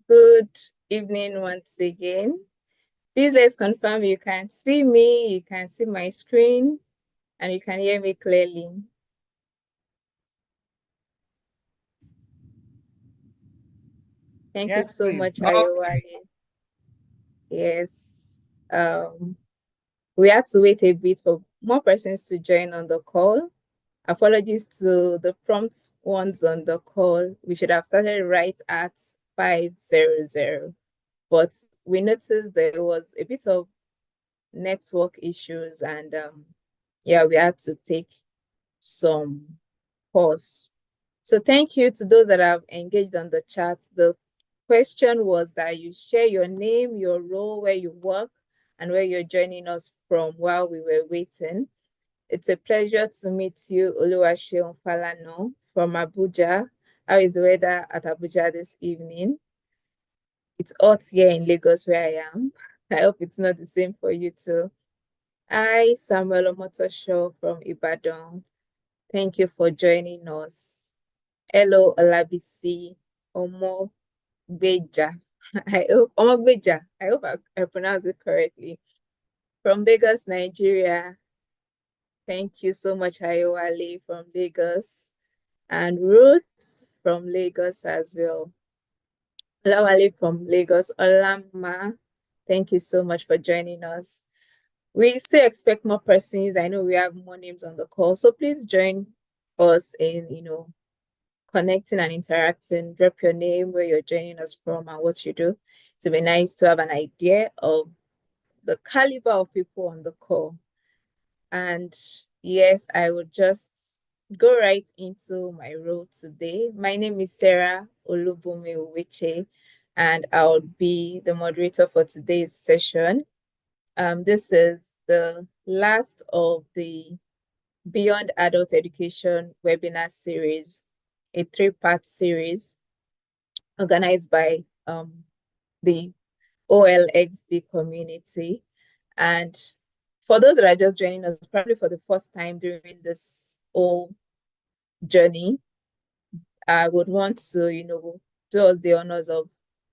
Good evening once again. Please let's confirm you can see me, you can see my screen, and you can hear me clearly. Thank you Yes, so please. much, Ayowale. Yes. Um, we had to wait a bit for more persons to join on the call. Apologies to the prompt ones on the call. We should have started right at 5:00, but we noticed there was a bit of network issues and yeah, we had to take some pause. So thank you to those that have engaged on the chat. The question was that you share your name, your role, where you work, and where you're joining us from while we were waiting. It's a pleasure to meet you, Oluwaseun Falano from Abuja. How is the weather at Abuja this evening? It's hot here in Lagos where I am. I hope it's not the same for you too. Hi, Samuel Omotosho from Ibadan. Thank you for joining us. Hello, Olabisi Omogbeja. I hope I pronounced it correctly. From Lagos, Nigeria. Thank you so much, Ayowale from Lagos. And Ruth from Lagos as well. Olawale from Lagos. Olama, thank you so much for joining us. We still expect more persons. I know we have more names on the call, so please join us in, connecting and interacting. Drop your name, where you're joining us from, and what you do. It'll be nice to have an idea of the caliber of people on the call. And yes, I would just go right into my role today. My name is Sarah Olubumi Uweche, and I'll be the moderator for today's session. This is the last of the Beyond Adult Education webinar series, a three-part series organized by the OLxD community. And for those that are just joining us, probably for the first time during this whole journey, I would want to, do us the honors of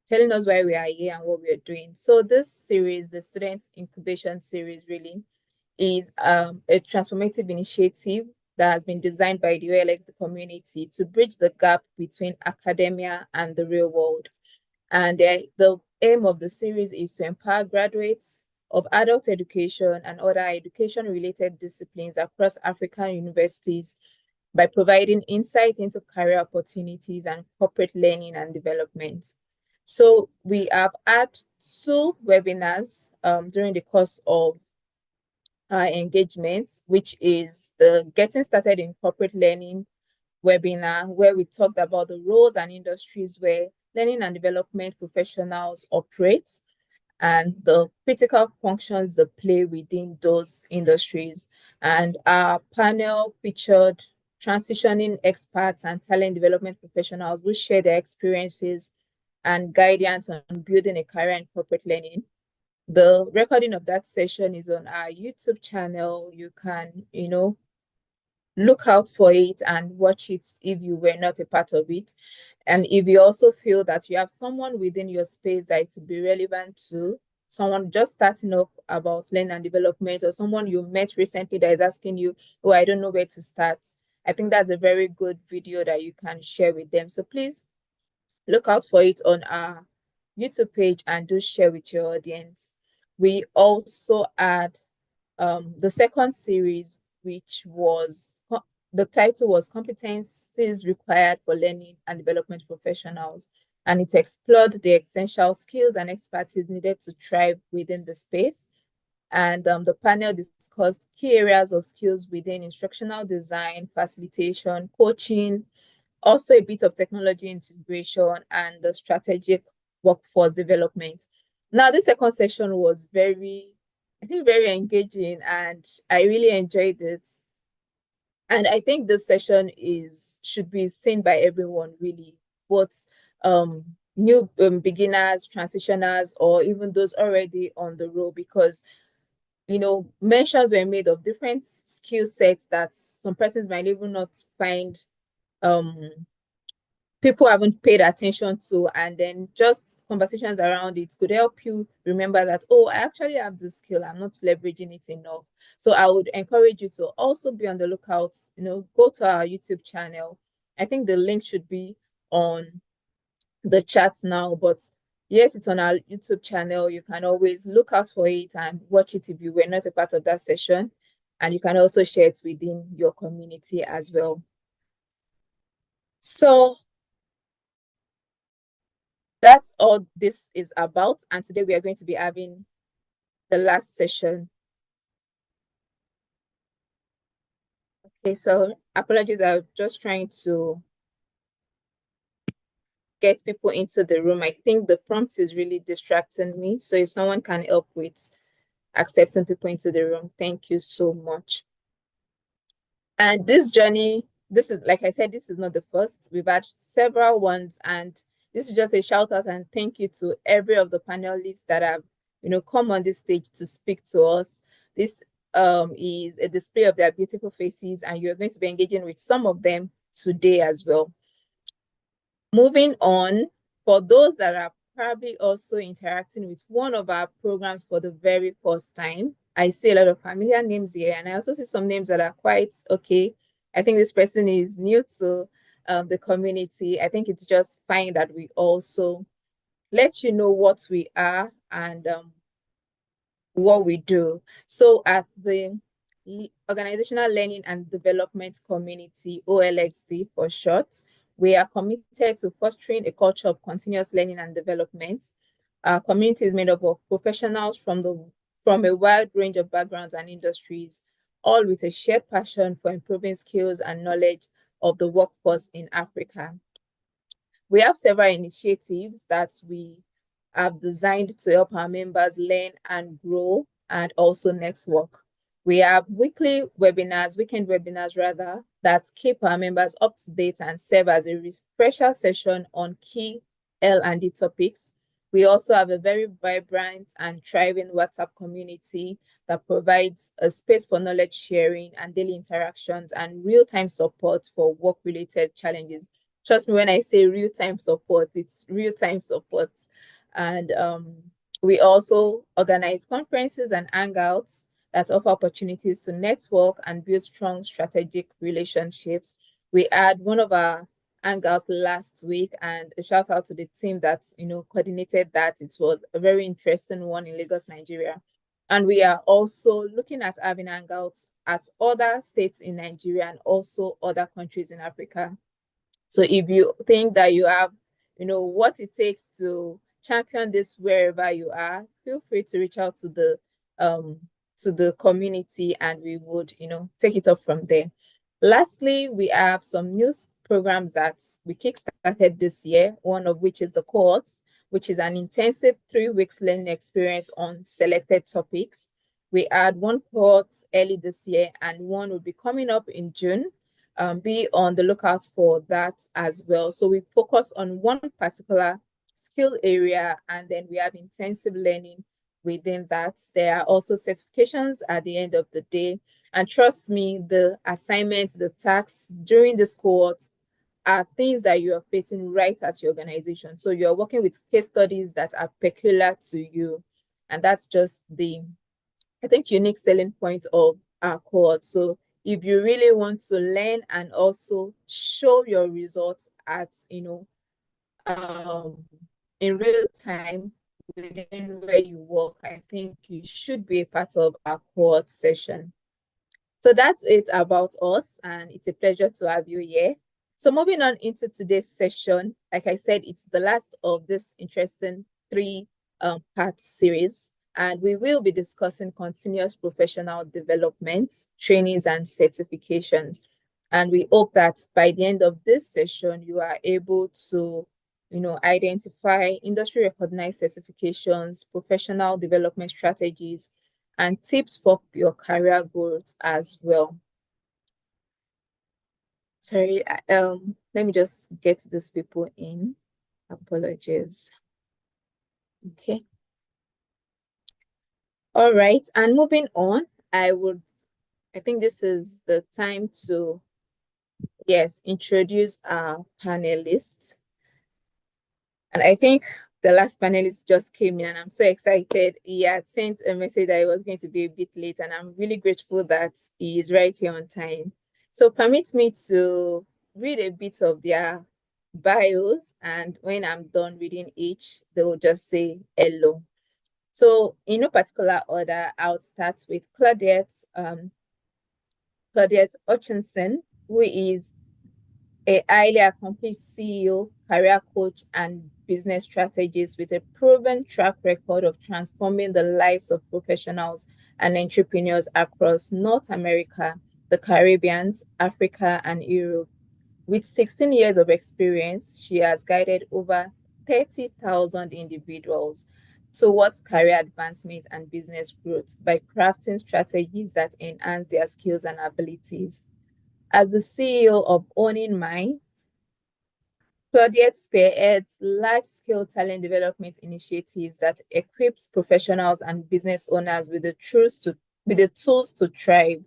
telling us why we are here and what we are doing. So this series, the Student Incubation Series, really is a transformative initiative that has been designed by the OLxD community to bridge the gap between academia and the real world. And the aim of the series is to empower graduates of adult education and other education-related disciplines across African universities by providing insight into career opportunities and corporate learning and development. So we have had two webinars during the course of our engagements, which is the Getting Started in Corporate Learning webinar, where we talked about the roles and industries where learning and development professionals operate and the critical functions they play within those industries. And our panel featured transitioning experts and talent development professionals who share their experiences and guidance on building a career in corporate learning. The recording of that session is on our YouTube channel. You can, look out for it and watch it if you were not a part of it. And if you also feel that you have someone within your space that it would be relevant to, someone just starting off about learning and development, or someone you met recently that is asking you, oh, I don't know where to start, I think that's a very good video that you can share with them. So please look out for it on our YouTube page and do share with your audience. We also had the second series, which was the title was Competencies Required for Learning and Development Professionals. And it explored the essential skills and expertise needed to thrive within the space. And the panel discussed key areas of skills within instructional design, facilitation, coaching, also a bit of technology integration and the strategic workforce development. Now, this second session was I think, very engaging, and I really enjoyed it. And I think this session should be seen by everyone, really, both new beginners, transitioners, or even those already on the road, because mentions were made of different skill sets that some persons might even not find people haven't paid attention to, and then just conversations around it could help you remember that, oh, I actually have this skill, I'm not leveraging it enough. So I would encourage you to also be on the lookout, go to our YouTube channel. I think the link should be on the chat now, but yes, it's on our YouTube channel. You can always look out for it and watch it if you were not a part of that session. And you can also share it within your community as well. So that's all this is about. And today we are going to be having the last session. Okay, so apologies, I'm just trying to get people into the room. I think the prompt is really distracting me. So if someone can help with accepting people into the room, thank you so much. And this journey, this is, like I said, this is not the first. We've had several ones, and this is just a shout out and thank you to every of the panelists that have, come on this stage to speak to us. This is a display of their beautiful faces, and you're going to be engaging with some of them today as well. Moving on, for those that are probably also interacting with one of our programs for the very first time, I see a lot of familiar names here, and I also see some names that are quite okay. I think this person is new to the community. I think it's just fine that we also let you know what we are and what we do. So at the Organizational Learning and Development Community, OLxD for short, we are committed to fostering a culture of continuous learning and development. Our community is made up of professionals from a wide range of backgrounds and industries, all with a shared passion for improving skills and knowledge of the workforce in Africa. We have several initiatives that we have designed to help our members learn and grow and also network. We have weekend webinars rather, that keep our members up to date and serve as a refresher session on key L&D topics. We also have a very vibrant and thriving WhatsApp community that provides a space for knowledge sharing and daily interactions and real-time support for work-related challenges. Trust me when I say real-time support, it's real-time support. And we also organize conferences and hangouts that offer opportunities to network and build strong strategic relationships. We had one of our hangout last week, and a shout out to the team that coordinated that. It was a very interesting one in Lagos, Nigeria. And we are also looking at having hangouts at other states in Nigeria and also other countries in Africa. So if you think that you have, what it takes to champion this wherever you are, feel free to reach out to the community, and we would, take it up from there. Lastly, we have some new programs that we kickstarted this year, one of which is the cohorts, which is an intensive 3 weeks learning experience on selected topics. We had one cohort early this year, and one will be coming up in June. Be on the lookout for that as well. So we focus on one particular skill area, and then we have intensive learning within that. There are also certifications at the end of the day. And trust me, the assignments, the tasks during this cohort are things that you are facing right at your organization. So you're working with case studies that are peculiar to you. And that's just the, I think, unique selling point of our cohort. So if you really want to learn and also show your results at, in real time within where you work, I think you should be a part of our cohort session. So that's it about us, and it's a pleasure to have you here. So moving on into today's session, like I said, it's the last of this interesting 3-part series, and we will be discussing continuous professional development, trainings, and certifications. And we hope that by the end of this session, you are able to identify industry recognized certifications, professional development strategies, and tips for your career growth as well. Sorry, let me just get these people in. Apologies. Okay. All right, and moving on, I think this is the time to yes, introduce our panelists. And I think the last panelist just came in and I'm so excited. He had sent a message that he was going to be a bit late, and I'm really grateful that he is right here on time. So permit me to read a bit of their bios, and when I'm done reading each, they will just say hello. So in no particular order, I'll start with Claudette Hutchinson, who is a highly accomplished CEO, career coach, and business strategist with a proven track record of transforming the lives of professionals and entrepreneurs across North America, the Caribbean, Africa, and Europe. With 16 years of experience, she has guided over 30,000 individuals towards career advancement and business growth by crafting strategies that enhance their skills and abilities. As the CEO of Owning Mine, Claudiette spearheads large-scale talent development initiatives that equips professionals and business owners with the tools to thrive.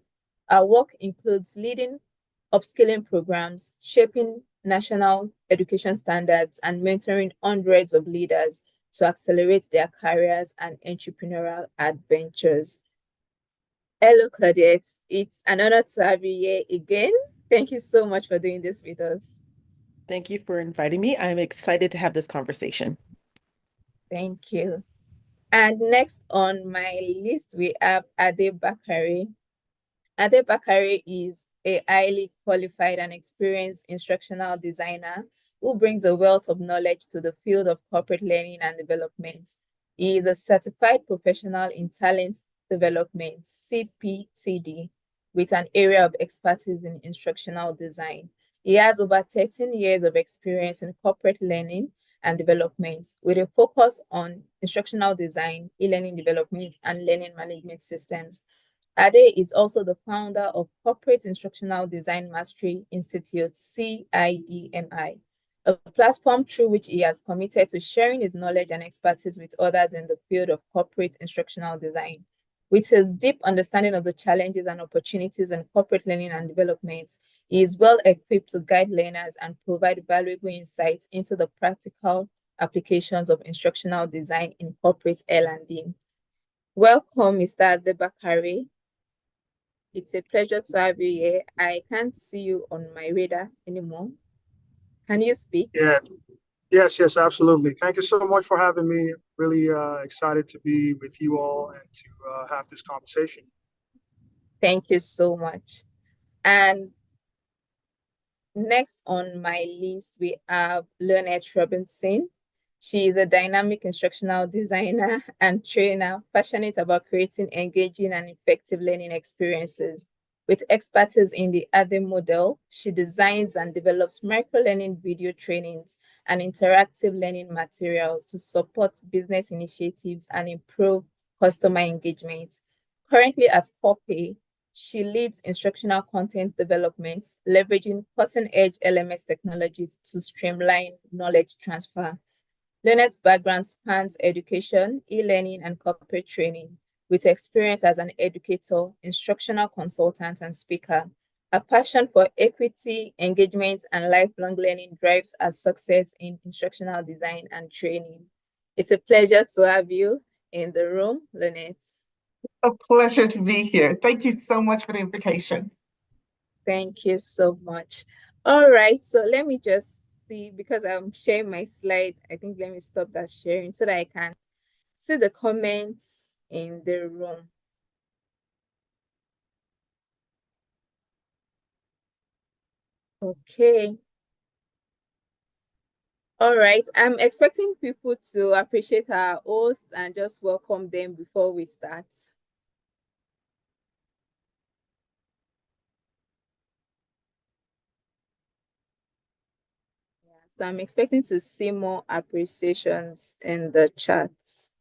Our work includes leading upskilling programs, shaping national education standards, and mentoring hundreds of leaders to accelerate their careers and entrepreneurial adventures. Hello, Claudiette. It's an honor to have you here again. Thank you so much for doing this with us. Thank you for inviting me. I'm excited to have this conversation. Thank you. And next on my list, we have Ade Bakari. Ade Bakari is a highly qualified and experienced instructional designer who brings a wealth of knowledge to the field of corporate learning and development. He is a certified professional in talent development, CPTD, with an area of expertise in instructional design. He has over 13 years of experience in corporate learning and development with a focus on instructional design, e-learning development, and learning management systems. Ade is also the founder of Corporate Instructional Design Mastery Institute, CIDMI, a platform through which he has committed to sharing his knowledge and expertise with others in the field of corporate instructional design. With his deep understanding of the challenges and opportunities in corporate learning and development, he is well equipped to guide learners and provide valuable insights into the practical applications of instructional design in corporate L&D. Welcome, Mr. Debakare. It's a pleasure to have you here. I can't see you on my radar anymore. Can you speak? Yeah, yes, absolutely. Thank you so much for having me. Really excited to be with you all and to have this conversation. Thank you so much. And next on my list, we have Lynette Robinson. She is a dynamic instructional designer and trainer, passionate about creating engaging and effective learning experiences. With expertise in the ADE model, she designs and develops micro-learning video trainings and interactive learning materials to support business initiatives and improve customer engagement. Currently at Poppy, she leads instructional content development, leveraging cutting-edge LMS technologies to streamline knowledge transfer. Lynette's background spans education, e-learning, and corporate training, with experience as an educator, instructional consultant, and speaker. A passion for equity, engagement, and lifelong learning drives her success in instructional design and training. It's a pleasure to have you in the room, Lynette. A pleasure to be here. Thank you so much for the invitation. Thank you so much. All right, so let me just see, because I'm sharing my slide, I think let me stop that sharing so that I can see the comments in the room. Okay. All right, I'm expecting people to appreciate our host and just welcome them before we start. So I'm expecting to see more appreciations in the chats.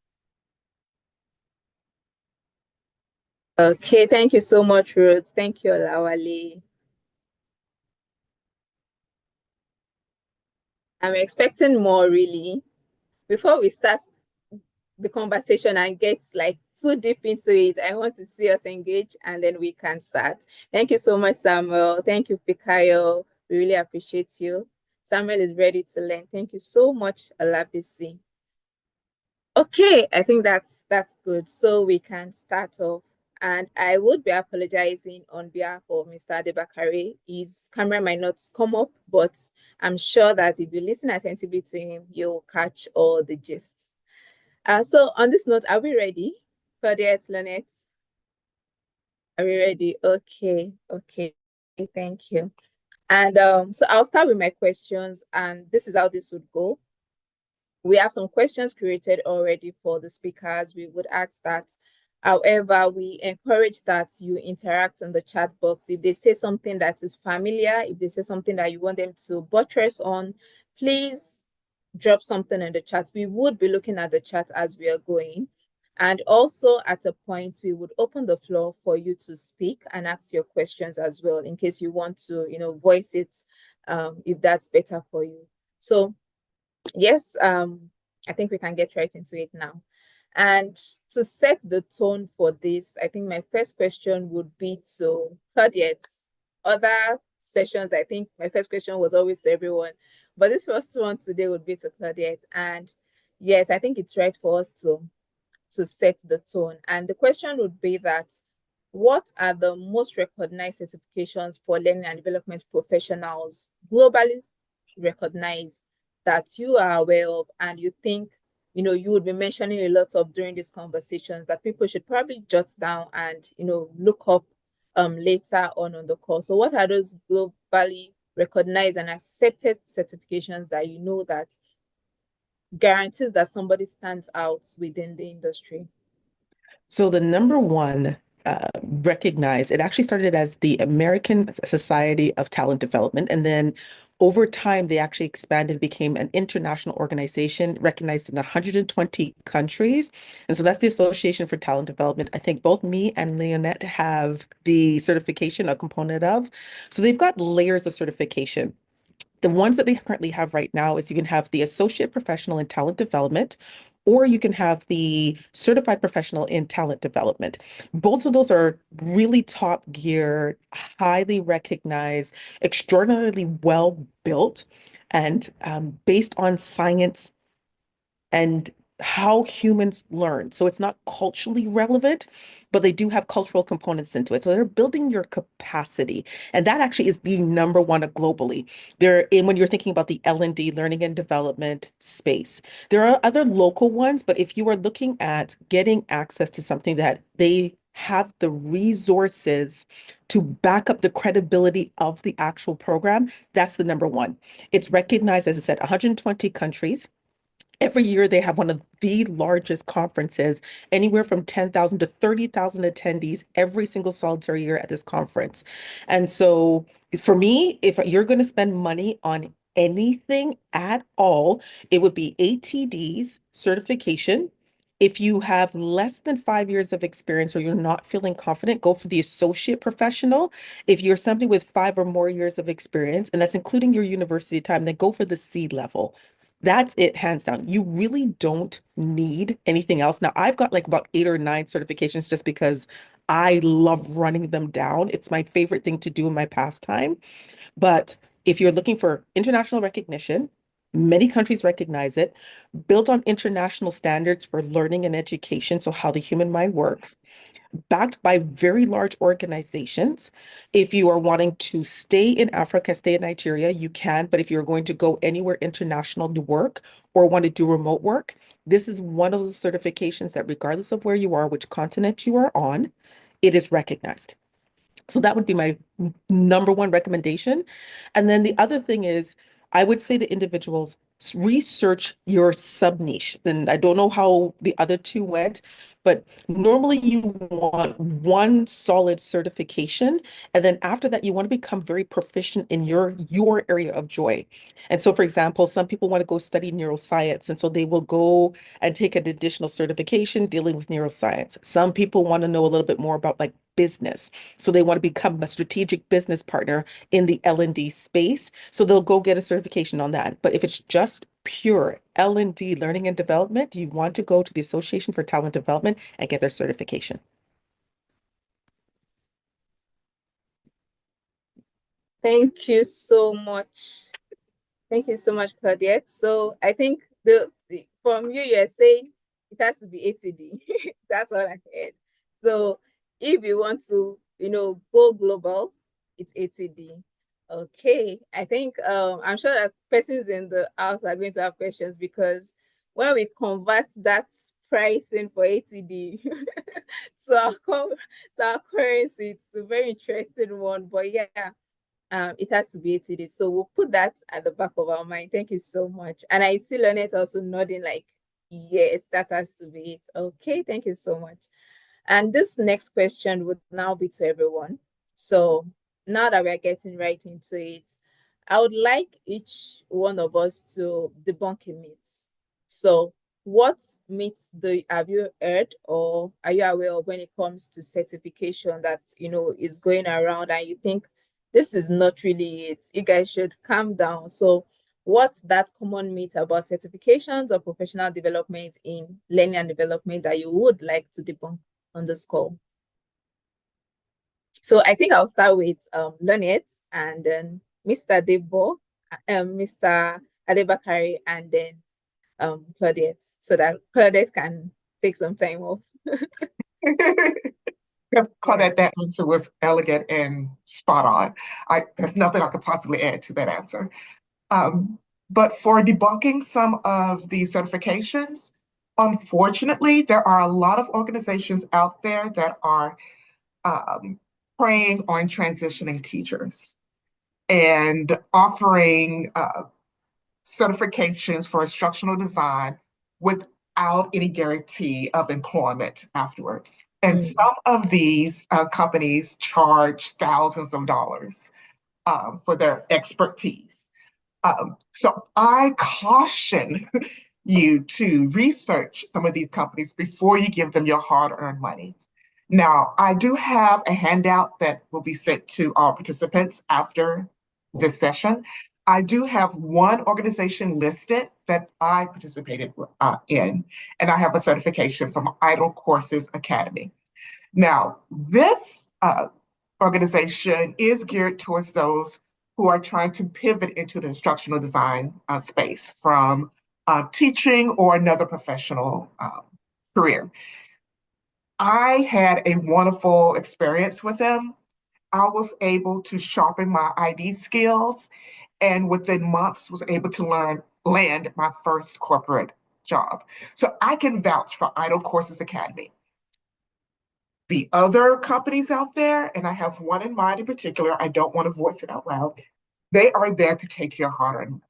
Okay, thank you so much, Ruth. Thank you, Olawale. I'm expecting more, really. Before we start the conversation and get like too deep into it, I want to see us engage and then we can start. Thank you so much, Samuel. Thank you, Fikayo. We really appreciate you. Samuel is ready to learn. Thank you so much, Alabisi. Okay, I think that's good. So we can start off. And I would be apologizing on behalf of Mr. Adebakare. His camera might not come up, but I'm sure that if you listen attentively to him, you'll catch all the gists. So on this note, are we ready? Claudette, Lynette, are we ready? Okay, okay, thank you. And so I'll start with my questions, and this is how this would go. We have some questions created already for the speakers. We would ask that. However, we encourage that you interact in the chat box. If they say something that is familiar, if they say something that you want them to buttress on, please drop something in the chat. We would be looking at the chat as we are going. And also at a point, we would open the floor for you to speak and ask your questions as well, in case you want to, voice it, if that's better for you. So yes, I think we can get right into it now. And to set the tone for this, I think my first question would be to Claudette. Other sessions, I think my first question was always to everyone, but this first one today would be to Claudette. And yes, I think it's right for us to set the tone. And the question would be that, what are the most recognized certifications for learning and development professionals, globally recognized, that you are aware of and you think, you would be mentioning a lot of during these conversations, that people should probably jot down and, look up later on the call? So what are those globally recognized and accepted certifications that you know that guarantees that somebody stands out within the industry? So the number one recognized, it actually started as the American Society of Talent Development. And then over time, they actually expanded, became an international organization recognized in 120 countries. And so that's the Association for Talent Development. I think both me and Leonette have the certification, a component of. So they've got layers of certification. The ones that they currently have right now is you can have the Associate Professional in Talent Development, or you can have the Certified Professional in Talent Development. Both of those are really top gear, highly recognized, extraordinarily well built, and based on science and how humans learn. So it's not culturally relevant, but they do have cultural components into it. So they're building your capacity. And that actually is the number one globally. When you're thinking about the L&D, learning and development space. There are other local ones, but if you are looking at getting access to something that they have the resources to back up the credibility of the actual program, that's the number one. It's recognized, as I said, 120 countries. Every year they have one of the largest conferences, anywhere from 10,000 to 30,000 attendees every single solitary year at this conference. And so for me, if you're going to spend money on anything at all, it would be ATD's certification. If you have less than 5 years of experience or you're not feeling confident, go for the associate professional. If you're somebody with 5 or more years of experience, and that's including your university time, then go for the C level. That's it, hands down. You really don't need anything else. Now, I've got like about 8 or 9 certifications just because I love running them down. It's my favorite thing to do in my pastime. But if you're looking for international recognition, many countries recognize it, built on international standards for learning and education, so how the human mind works, backed by very large organizations. If you are wanting to stay in Africa, stay in Nigeria, you can. But if you're going to go anywhere international to work or want to do remote work, this is one of those certifications that regardless of where you are, which continent you are on, it is recognized. So that would be my number one recommendation. And then the other thing is, I would say to individuals, research your sub niche. And I don't know how the other two went, but normally you want one solid certification. And then after that, you want to become very proficient in your area of joy. And so, for example, some people want to go study neuroscience. And so they will go and take an additional certification dealing with neuroscience. Some people want to know a little bit more about like business. So they want to become a strategic business partner in the L&D space. So they'll go get a certification on that. But if it's just pure L&D, learning and development, you want to go to the Association for Talent Development and get their certification. Thank you so much. Thank you so much, Claudette. So I think from you're saying it has to be ATD. That's all I heard. So if you want to, go global, it's ATD. Okay. I think I'm sure that persons in the house are going to have questions because when we convert that pricing for ATD to our currency, it's a very interesting one. But yeah, it has to be ATD. So we'll put that at the back of our mind. Thank you so much. And I see Lynette also nodding like, yes, that has to be it. Okay, thank you so much. And this next question would now be to everyone. So now that we're getting right into it, I would like each one of us to debunk a myth. So what myths have you heard or are you aware of when it comes to certification that, is going around and you think this is not really it? You guys should calm down. So what's that common myth about certifications or professional development in learning and development that you would like to debunk on this call? So I think I'll start with Lynette and then Mr. Debo, Mr. Adebakari, and then Claudette, so that Claudette can take some time off. Claudette, that answer was elegant and spot on. There's nothing I could possibly add to that answer. But for debunking some of the certifications, unfortunately, there are a lot of organizations out there that are preying on transitioning teachers and offering certifications for instructional design without any guarantee of employment afterwards. And some of these companies charge thousands of dollars for their expertise. So I caution you to research some of these companies before you give them your hard-earned money. Now, I do have a handout that will be sent to all participants after this session. I do have one organization listed that I participated in, and I have a certification from Idle Courses Academy. Now, this organization is geared towards those who are trying to pivot into the instructional design space from teaching or another professional career. I had a wonderful experience with them. I was able to sharpen my ID skills and within months was able to land my first corporate job. So I can vouch for Idle Courses Academy. The other companies out there, and I have one in mind in particular, I don't want to voice it out loud, they are there to take your hard-earned money.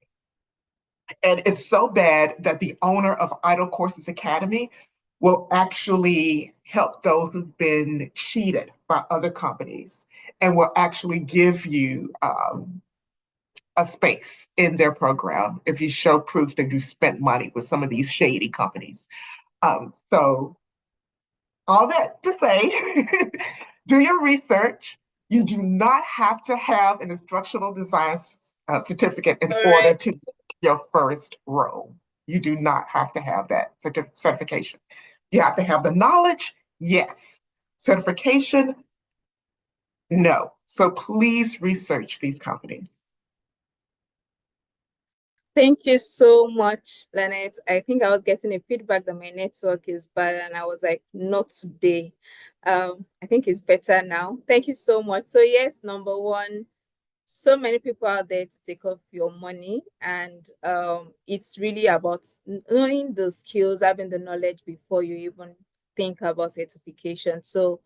And it's so bad that the owner of Idle Courses Academy will actually help those who've been cheated by other companies and will actually give you a space in their program if you show proof that you spent money with some of these shady companies. So all that to say, do your research. You do not have to have an instructional design certificate in order to your first role. You do not have to have that certification. You have to have the knowledge, yes. Certification, no. So please research these companies. Thank you so much, Lynette. I think I was getting a feedback that my network is bad, and I was like, not today. I think it's better now. Thank you so much. So yes, number one, so many people out there to take off your money, and it's really about knowing the skills, having the knowledge before you even think about certification. So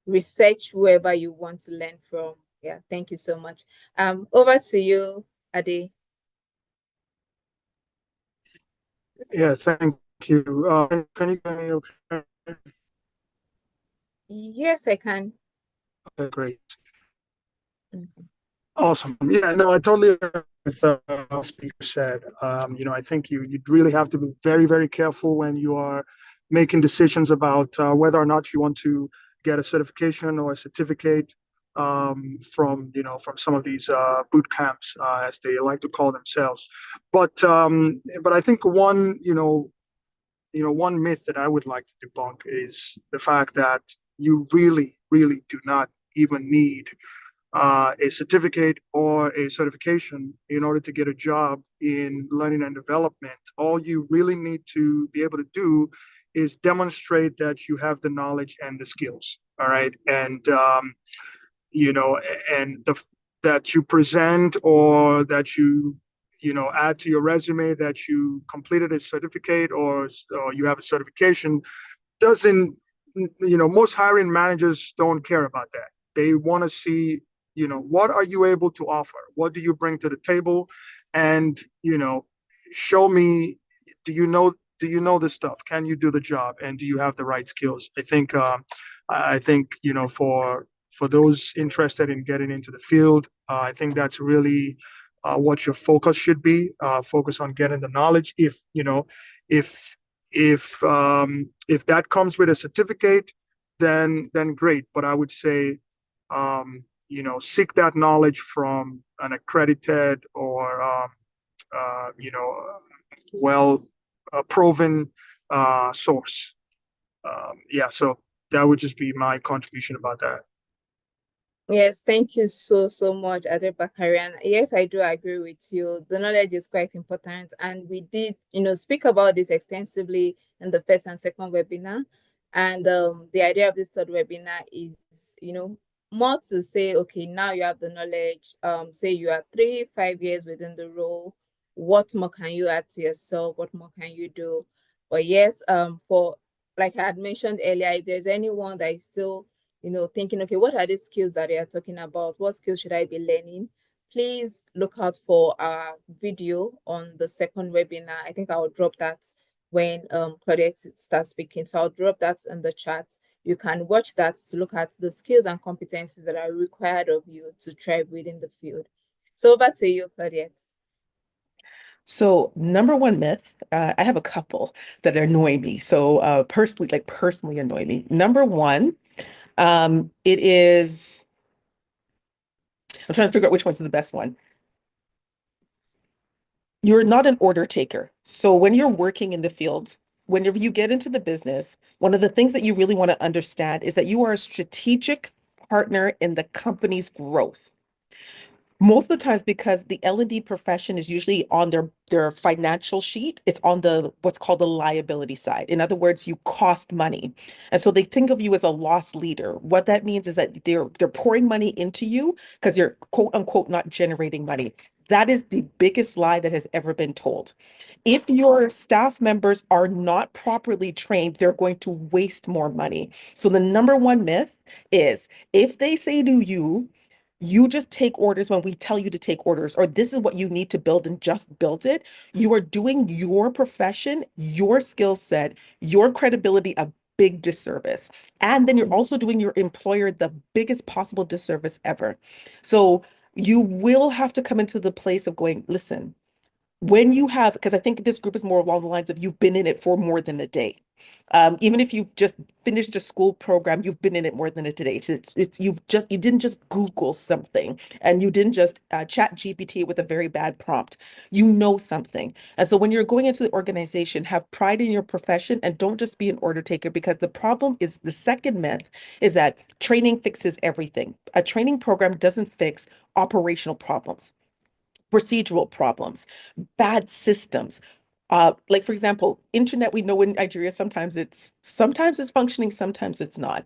research whoever you want to learn from. Yeah, thank you so much. Over to you, Ade. Yeah, thank you. Can you hear me okay? Yes, I can. Okay, great. Mhm. Awesome. Yeah, no, I totally agree with what the speaker said. I think you really have to be very, very careful when you are making decisions about whether or not you want to get a certification or a certificate from some of these boot camps, as they like to call themselves. But I think one myth that I would like to debunk is the fact that you really, really do not even need a certificate or a certification in order to get a job in learning and development. All you really need to be able to do is demonstrate that you have the knowledge and the skills. All right. And, you know, and that you present or that you add to your resume that you completed a certificate or you have a certification doesn't, most hiring managers don't care about that. They want to see, what are you able to offer? What do you bring to the table? And, show me, do you know this stuff? Can you do the job? And do you have the right skills? I think, for those interested in getting into the field, I think that's really what your focus should be. Focus on getting the knowledge. If if that comes with a certificate, then great. But I would say, seek that knowledge from an accredited or well proven source. Yeah, so that would just be my contribution about that. Yes, thank you so much, Adebakarian. Yes, I do agree with you. The knowledge is quite important, and we did, speak about this extensively in the first and second webinar. And the idea of this third webinar is, more to say, okay, now you have the knowledge. Say you are 5 years within the role. What more can you add to yourself? What more can you do? But yes, for like I had mentioned earlier, if there's anyone that is still thinking, okay, what are the skills that they are talking about? What skills should I be learning? Please look out for our video on the second webinar. I think I'll drop that when Claudette starts speaking. So I'll drop that in the chat. You can watch that to look at the skills and competencies that are required of you to thrive within the field. So over to you, Claudette. So number one myth, I have a couple that annoy me. So personally annoy me. Number one, it is, I'm trying to figure out which one's the best one. You're not an order taker. So when you're working in the field, whenever you get into the business, one of the things that you really want to understand is that you are a strategic partner in the company's growth. Most of the times, because the L&D profession is usually on their financial sheet, it's on the what's called the liability side. In other words, you cost money. And so they think of you as a loss leader. What that means is that they're pouring money into you because you're quote unquote not generating money. That is the biggest lie that has ever been told. If your staff members are not properly trained, they're going to waste more money. So the number one myth is if they say to you, you just take orders when we tell you to take orders, or this is what you need to build and just build it. You are doing your profession, your skill set, your credibility a big disservice. And then you're also doing your employer the biggest possible disservice ever. So you will have to come into the place of going, listen, when you have, because I think this group is more along the lines of you've been in it for more than a day. Even if you've just finished a school program, you've been in it more than a day. It's you didn't just Google something and you didn't just chat GPT with a very bad prompt. You know something. And so when you're going into the organization, have pride in your profession and don't just be an order taker, because the problem is the second myth is that training fixes everything. A training program doesn't fix operational problems, procedural problems, bad systems. Like for example, internet, we know in Nigeria, sometimes it's functioning, sometimes it's not.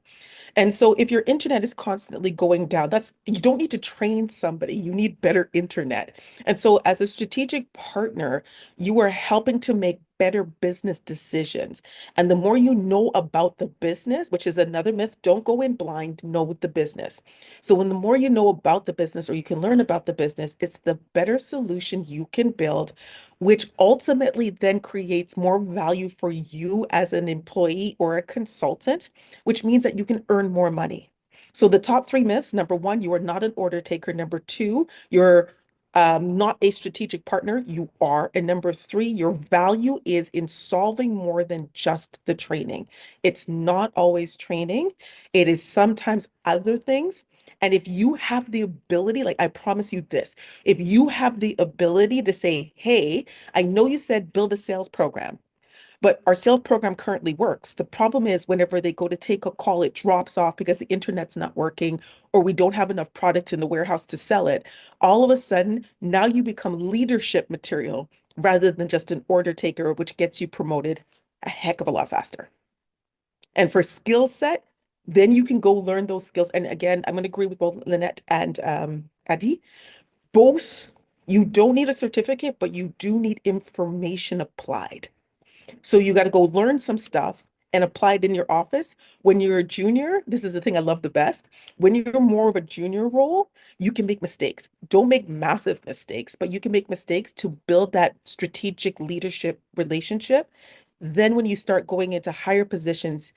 And so if your internet is constantly going down, you don't need to train somebody, you need better internet. And so as a strategic partner, you are helping to make better business decisions. And the more you know about the business, which is another myth, don't go in blind, know the business. So when the more you know about the business or you can learn about the business, it's the better solution you can build, which ultimately then creates more value for you as an employee or a consultant, which means that you can earn more money. So the top three myths: number one, you are not an order taker. Number two, you're not a strategic partner. You are. And number three, your value is in solving more than just the training. It's not always training. It is sometimes other things. And if you have the ability, like I promise you this, if you have the ability to say, hey, I know you said build a sales program, But our sales program currently works. The problem is whenever they go to take a call, it drops off because the internet's not working or we don't have enough product in the warehouse to sell it. All of a sudden, now you become leadership material rather than just an order taker, which gets you promoted a heck of a lot faster. And for skill set, then you can go learn those skills. And again, I'm going to agree with both Lynette and Adi. Both, you don't need a certificate, but you do need information applied. So you got to go learn some stuff and apply it in your office. When you're a junior, this is the thing I love the best. When you're more of a junior role, you can make mistakes. Don't make massive mistakes, but you can make mistakes to build that strategic leadership relationship. Then when you start going into higher positions,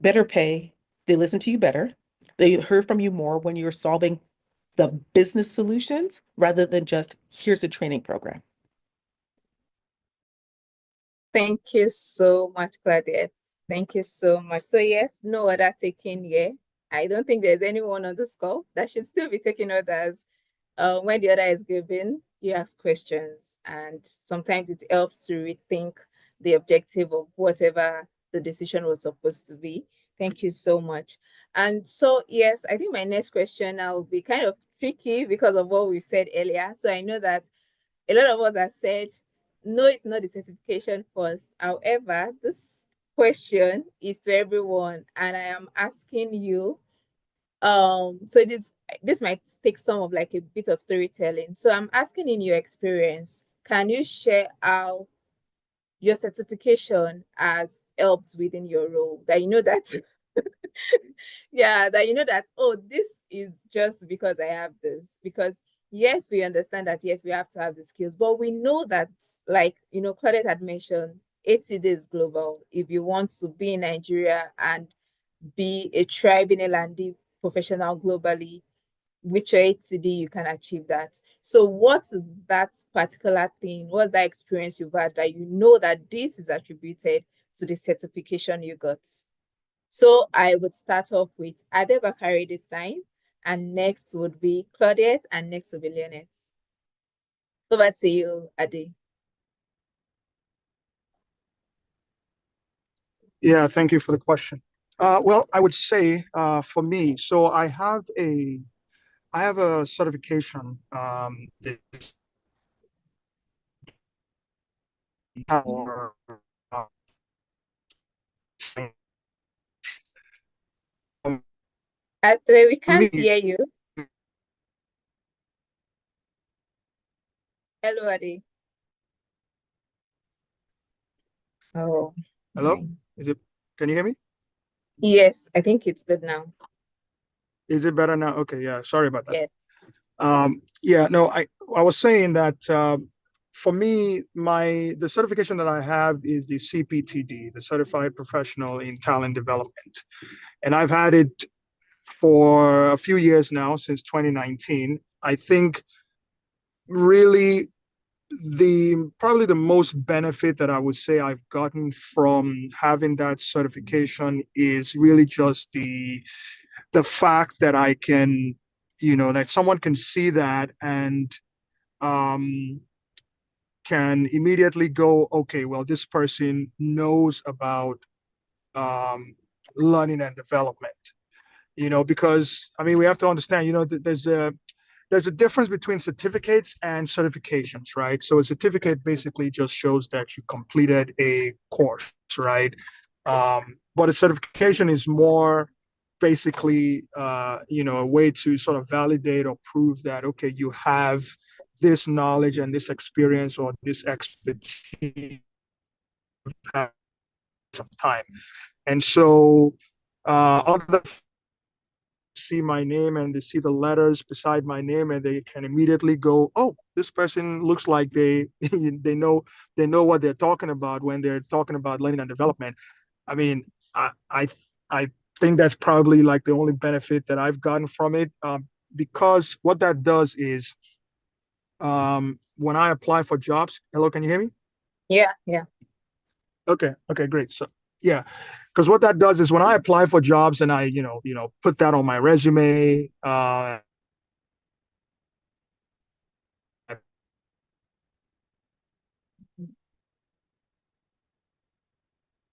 better pay, they listen to you better. They hear from you more when you're solving the business solutions rather than just here's a training program. Thank you so much, Claudette. Thank you so much. So yes, no other taking here. I don't think there's anyone on this call that should still be taking orders. When the order is given, you ask questions, and sometimes it helps to rethink the objective of whatever the decision was supposed to be. Thank you so much. And so, yes, I think my next question now will be kind of tricky because of what we said earlier. So I know that a lot of us have said, no, it's not the certification first. However, this question is to everyone, and I am asking you, so this might take some of like a bit of storytelling. So I'm asking, in your experience, can you share how your certification has helped within your role, that you know that yeah, that you know that, oh, this is just because I have this. Because yes, we understand that, yes, we have to have the skills, but we know that, like, Claudette had mentioned, 80 days global. If you want to be in Nigeria and be a tribe in L&D professional globally, with your 80D, you can achieve that. So what is that particular thing? What's that experience you've had that you know that this is attributed to the certification you got? So I would start off with Ade Bakari this time, and next would be Claudette, and next will be Leonette. Over to you, Ade. Yeah, thank you for the question. Well, I would say for me, so I have a certification this or Ade, we for can't me. hear you. Hello, Ade. Oh, Hello? my. Is it, can you hear me? Yes, I think it's good now. Is it better now? Okay, yeah, sorry about that. Yes. Yeah, no, I was saying that for me, the certification that I have is the CPTD, the Certified Professional in Talent Development. And I've had it for a few years now, since 2019. I think really probably the most benefit that I would say I've gotten from having that certification is really just the fact that I can, that someone can see that and um, can immediately go, okay, well, this person knows about um, learning and development, because I mean, we have to understand, there's a difference between certificates and certifications, right? So a certificate basically just shows that you completed a course, right? But a certification is more basically, a way to sort of validate or prove that, okay, you have this knowledge and this experience or this expertise at some time. And so, other see my name and they see the letters beside my name and they can immediately go, oh, this person looks like they they know what they're talking about when they're talking about learning and development. I mean, I think that's probably like the only benefit that I've gotten from it, because what that does is, when I apply for jobs. Hello, can you hear me? Yeah, yeah. Okay, great. So yeah, because what that does is when I apply for jobs and I, put that on my resume,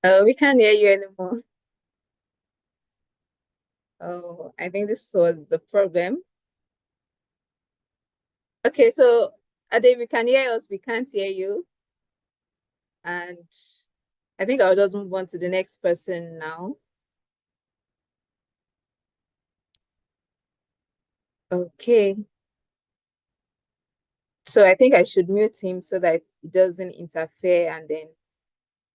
We can't hear you anymore. Oh, I think this was the problem. Okay, so Ade, we can hear us, we can't hear you. And I think I'll just move on to the next person now. Okay. So I think I should mute him so that it doesn't interfere, and then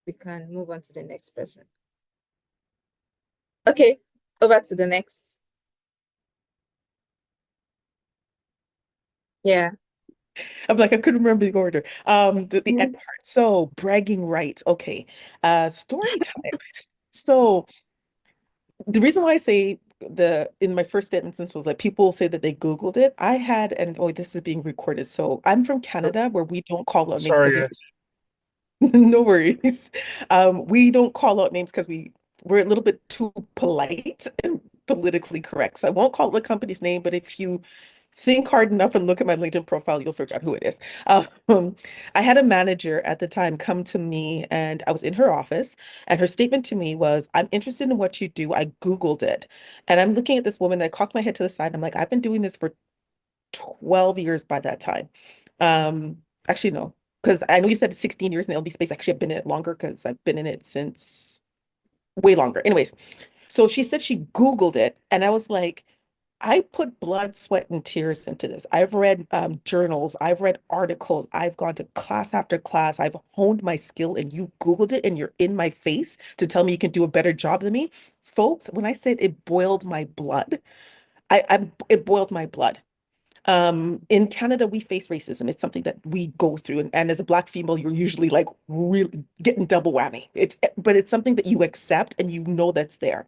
we can move on to the next person. Okay, over to the next. Yeah. I'm like, I couldn't remember the order. The end part. So bragging rights. Okay. Story time. So the reason why I say in my first instance was like people say that they Googled it. I had, and oh, this is being recorded. So I'm from Canada where we don't call out names Sorry, because we guys. no worries. We don't call out names because we're a little bit too polite and politically correct. So I won't call the company's name, but if you think hard enough and look at my LinkedIn profile, you'll figure out who it is. I had a manager at the time come to me and I was in her office and her statement to me was, I'm interested in what you do. I Googled it. And I'm looking at this woman, I cocked my head to the side. I'm like, I've been doing this for 12 years by that time. Um, Actually, no, because I know you said 16 years in the LD space. Actually, I've been in it longer because I've been in it since way longer. Anyways, so she said she Googled it, and I was like, I put blood, sweat, and tears into this. I've read journals, I've read articles, I've gone to class after class, I've honed my skill, and you Googled it, and you're in my face to tell me you can do a better job than me. Folks, when I said it boiled my blood, it boiled my blood. In Canada, we face racism. It's something that we go through. And as a Black female, you're usually like really getting double whammy. But it's something that you accept and you know that's there.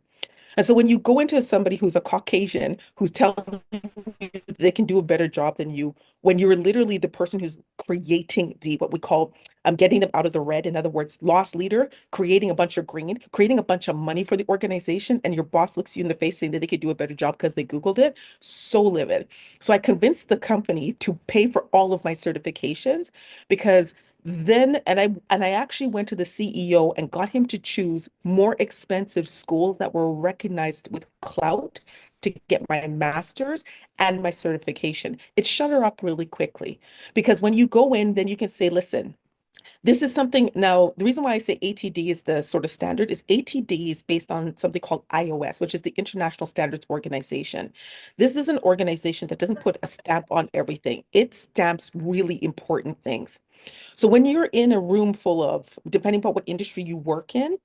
And so when you go into somebody who's a Caucasian who's telling you they can do a better job than you, when you're literally the person who's creating the what we call getting them out of the red, in other words, loss leader, creating a bunch of green, creating a bunch of money for the organization, and your boss looks you in the face saying that they could do a better job because they Googled it, so livid. So I convinced the company to pay for all of my certifications because then I actually went to the CEO and got him to choose more expensive schools that were recognized with clout to get my master's and my certification. It shut her up really quickly because when you go in, then you can say, listen, this is something now, the reason why I say ATD is the sort of standard is ATD is based on something called IOS, which is the International Standards Organization. This is an organization that doesn't put a stamp on everything. It stamps really important things. So when you're in a room full of, depending upon what industry you work in,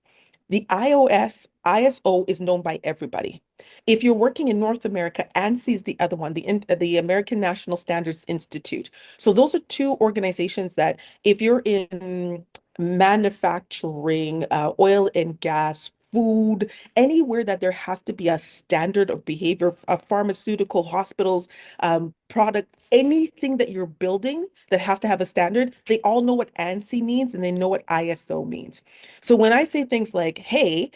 the ISO is known by everybody. If you're working in North America, ANSI is the other one, the American National Standards Institute. So those are two organizations that if you're in manufacturing, oil and gas, food, anywhere that there has to be a standard of behavior, pharmaceutical, hospitals, product, anything that you're building that has to have a standard, they all know what ANSI means and they know what ISO means. So when I say things like, hey,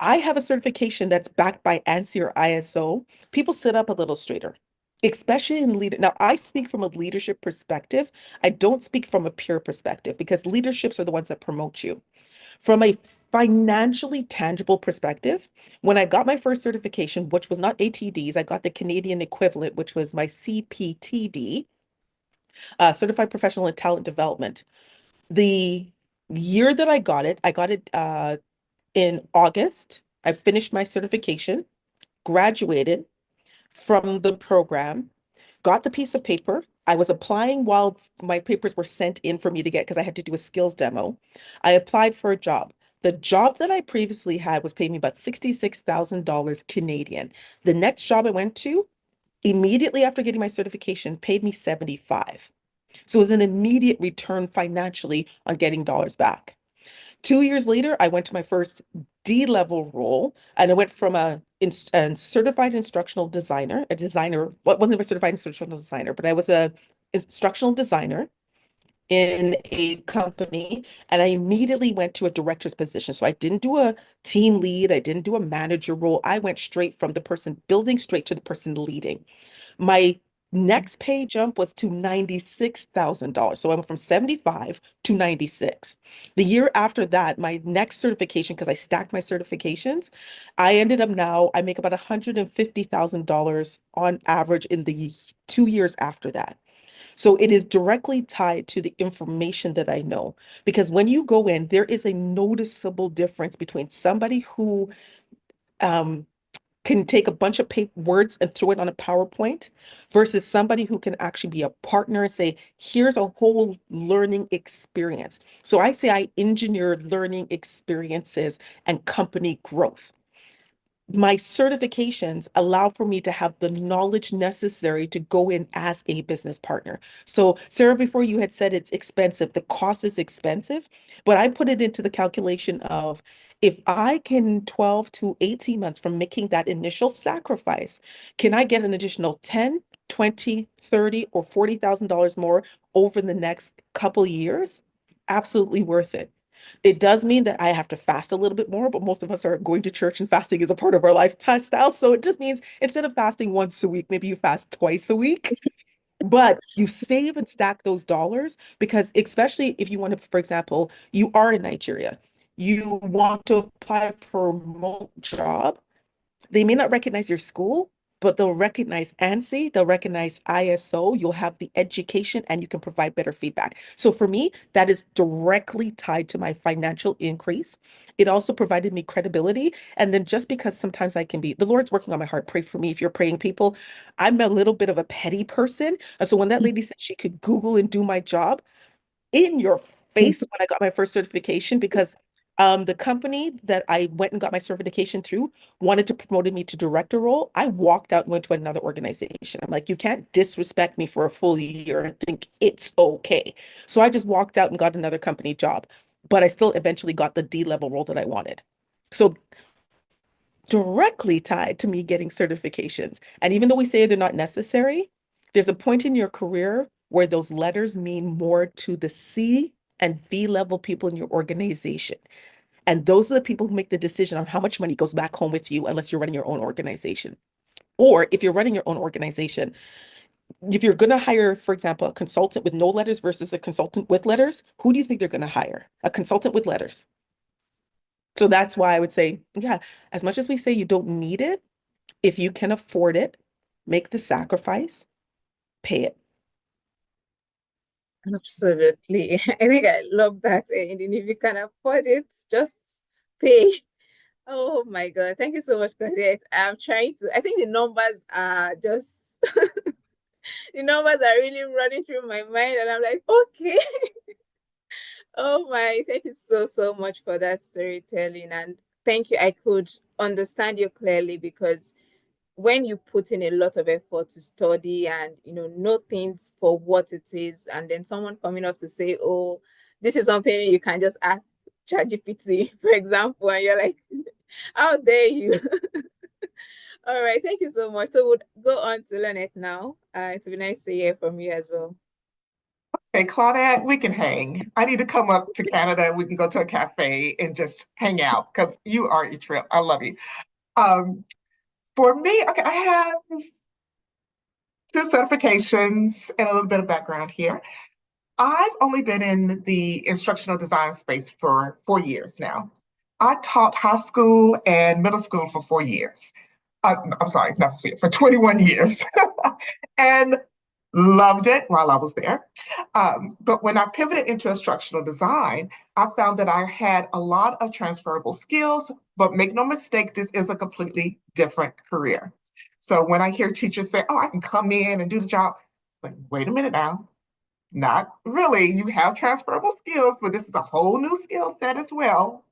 I have a certification that's backed by ANSI or ISO, people sit up a little straighter, especially in leader. Now, I speak from a leadership perspective. I don't speak from a peer perspective because leaderships are the ones that promote you. From a financially tangible perspective, when I got my first certification, which was not ATDs, I got the Canadian equivalent, which was my CPTD, Certified Professional in Talent Development. The year that I got it in August. I finished my certification, graduated from the program, got the piece of paper. I was applying while my papers were sent in for me to get because I had to do a skills demo. I applied for a job. The job that I previously had was paying me about $66,000 Canadian. The next job I went to, immediately after getting my certification, paid me 75. So it was an immediate return financially on getting dollars back. 2 years later, I went to my first D-level role, and I went from a certified instructional designer, well, wasn't a certified instructional designer, but I was a instructional designer in a company, and I immediately went to a director's position. So I didn't do a team lead, I didn't do a manager role. I went straight from the person building straight to the person leading. My Next pay jump was to $96,000. So I went from 75 to 96. The year after that, my next certification, because I stacked my certifications, I ended up now, I make about $150,000 on average in the 2 years after that. So it is directly tied to the information that I know. Because when you go in, there is a noticeable difference between somebody who um, can take a bunch of words and throw it on a PowerPoint versus somebody who can actually be a partner and say, here's a whole learning experience. So I say I engineer learning experiences and company growth. My certifications allow for me to have the knowledge necessary to go in as a business partner. So, Sarah, before you had said it's expensive, the cost is expensive, but I put it into the calculation of if I can 12 to 18 months from making that initial sacrifice, can I get an additional 10, 20, 30, or $40,000 more over the next couple years? Absolutely worth it. It does mean that I have to fast a little bit more, but most of us are going to church and fasting is a part of our lifestyle. So it just means instead of fasting once a week, maybe you fast twice a week, but you save and stack those dollars because especially if you want to, for example, you are in Nigeria, you want to apply for a remote job, they may not recognize your school, but they'll recognize ANSI, they'll recognize ISO, you'll have the education and you can provide better feedback. So for me, that is directly tied to my financial increase. It also provided me credibility. And then just because sometimes I can be, the Lord's working on my heart, pray for me if you're praying people. I'm a little bit of a petty person. And so when that lady said she could Google and do my job, in your face when I got my first certification because the company that I went and got my certification through wanted to promote me to director role. I walked out and went to another organization. I'm like, you can't disrespect me for a full year and think it's okay. So I just walked out and got another company job, but I still eventually got the D-level role that I wanted. So directly tied to me getting certifications. And even though we say they're not necessary, there's a point in your career where those letters mean more to the C and V level people in your organization. And those are the people who make the decision on how much money goes back home with you, unless you're running your own organization. Or if you're running your own organization, if you're going to hire, for example, a consultant with no letters versus a consultant with letters, who do you think they're going to hire? A consultant with letters. So that's why I would say, yeah, as much as we say you don't need it, if you can afford it, make the sacrifice, pay it. Absolutely. I think I love that. And if you can afford it, just pay. Oh my God. Thank you so much, Claudette. I'm trying to, I think the numbers are just, the numbers are really running through my mind. And I'm like, okay. Oh my, thank you so, so much for that storytelling. And thank you. I could understand you clearly because when you put in a lot of effort to study and know things for what it is, and then someone coming up to say, oh, this is something you can just ask ChatGPT, for example, and you're like, how dare you? All right, thank you so much. So we'll go on to Lynette now. It would be nice to hear from you as well. Hey, Claudette, we can hang. I need to come up to Canada. We can go to a cafe and just hang out because you are a trip. I love you. Um, for me, okay, I have two certifications and a little bit of background here. I've only been in the instructional design space for 4 years now. I taught high school and middle school for 4 years. I'm sorry, not for 4 years, for 21 years. And loved it while I was there. But when I pivoted into instructional design, I found that I had a lot of transferable skills, but make no mistake, this is a completely different career. So when I hear teachers say, oh, I can come in and do the job, like, wait a minute now. Not really. You have transferable skills, but this is a whole new skill set as well.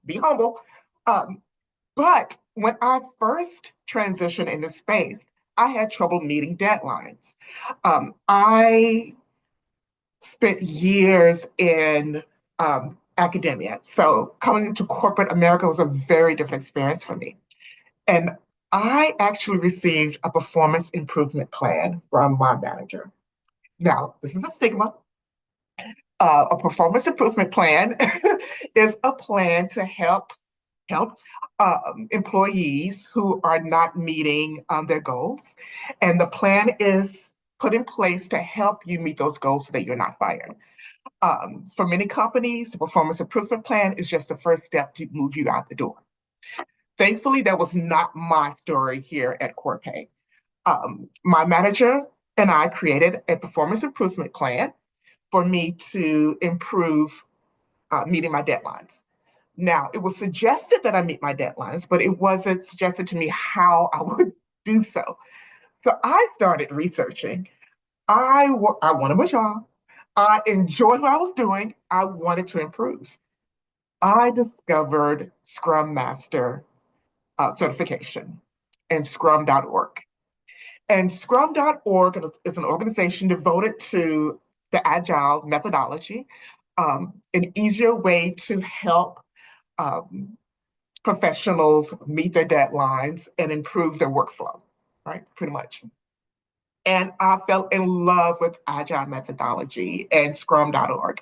Be humble. But when I first transitioned into space, I had trouble meeting deadlines. I spent years in academia. So coming into corporate America was a very different experience for me. And I actually received a performance improvement plan from my manager. Now, this is a stigma. A performance improvement plan is a plan to help help employees who are not meeting their goals. And the plan is put in place to help you meet those goals so that you're not fired. For many companies, the performance improvement plan is just the first step to move you out the door. Thankfully, that was not my story here at Corpay. My manager and I created a performance improvement plan for me to improve meeting my deadlines. Now, it was suggested that I meet my deadlines, but it wasn't suggested to me how I would do so. So I started researching. I wanted my job. I enjoyed what I was doing. I wanted to improve. I discovered Scrum Master certification and scrum.org. And scrum.org is an organization devoted to the agile methodology, an easier way to help professionals meet their deadlines and improve their workflow, right? Pretty much. And I fell in love with agile methodology and scrum.org.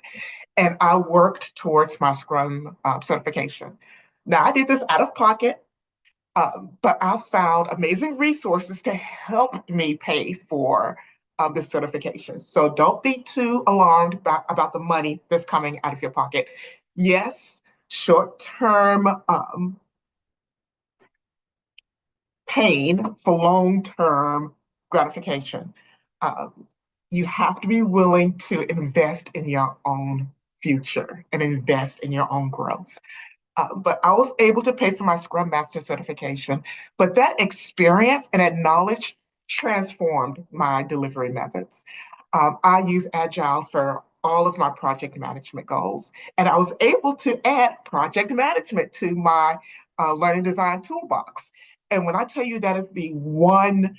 And I worked towards my Scrum certification. Now, I did this out of pocket, but I found amazing resources to help me pay for the certification. So don't be too alarmed about the money that's coming out of your pocket. Yes, short-term pain for long-term gratification. You have to be willing to invest in your own future and invest in your own growth. But I was able to pay for my Scrum Master certification. But that experience and that knowledge transformed my delivery methods. I use Agile for all of my project management goals. And I was able to add project management to my learning design toolbox. And when I tell you that is the one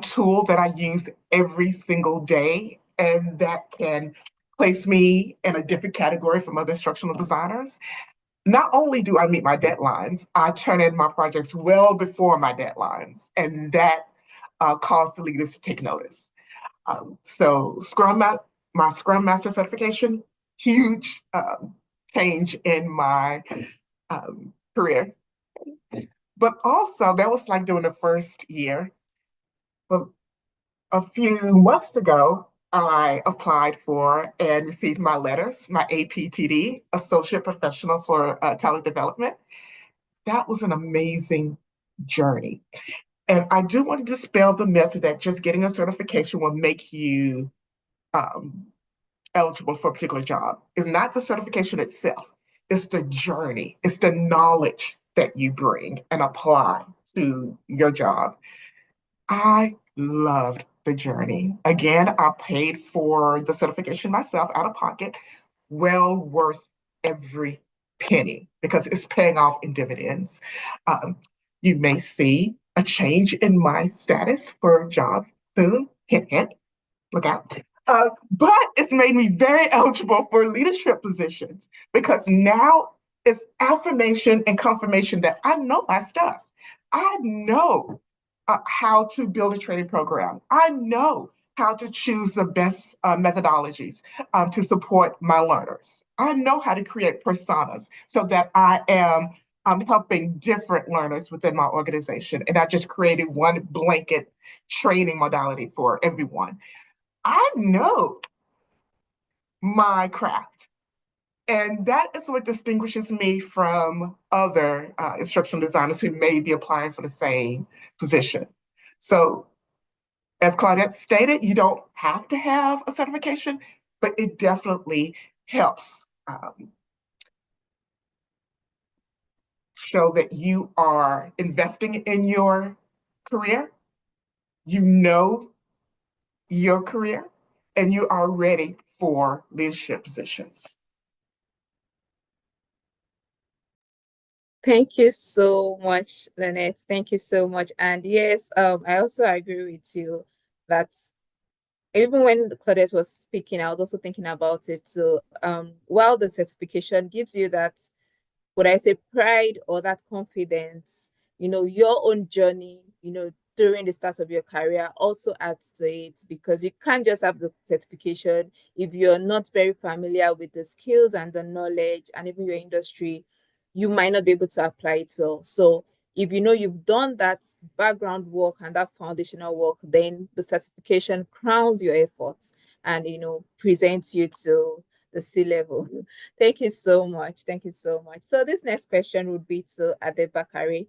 tool that I use every single day, and that can place me in a different category from other instructional designers. Not only do I meet my deadlines, I turn in my projects well before my deadlines, and that caused the leaders to take notice. So my Scrum Master certification, huge change in my career. But also, that was like during the first year. But a few months ago, I applied for and received my letters, my APTD, Associate Professional for Talent Development. That was an amazing journey. And I do want to dispel the myth that just getting a certification will make you eligible for a particular job. It's not the certification itself, it's the journey, it's the knowledge that you bring and apply to your job. I loved the journey. Again, I paid for the certification myself out of pocket, well worth every penny because it's paying off in dividends. You may see a change in my status for a job soon. Hint, hint, look out. But it's made me very eligible for leadership positions because now it's affirmation and confirmation that I know my stuff. I know how to build a training program. I know how to choose the best methodologies to support my learners. I know how to create personas so that I am helping different learners within my organization and not just creating one blanket training modality for everyone. I know my craft. And that is what distinguishes me from other instructional designers who may be applying for the same position. So, as Claudette stated, you don't have to have a certification, but it definitely helps show that you are investing in your career, you know your career, and you are ready for leadership positions. Thank you so much, Lynette. Thank you so much. And yes, I also agree with you that even when Claudette was speaking, I was also thinking about it. So while the certification gives you that, would I say, pride or that confidence, your own journey, during the start of your career also adds to it, because you can't just have the certification if you're not very familiar with the skills and the knowledge and even your industry. You might not be able to apply it well. So if you know you've done that background work and that foundational work, then the certification crowns your efforts and presents you to the C-level. Thank you so much. Thank you so much. So this next question would be to Adebakari.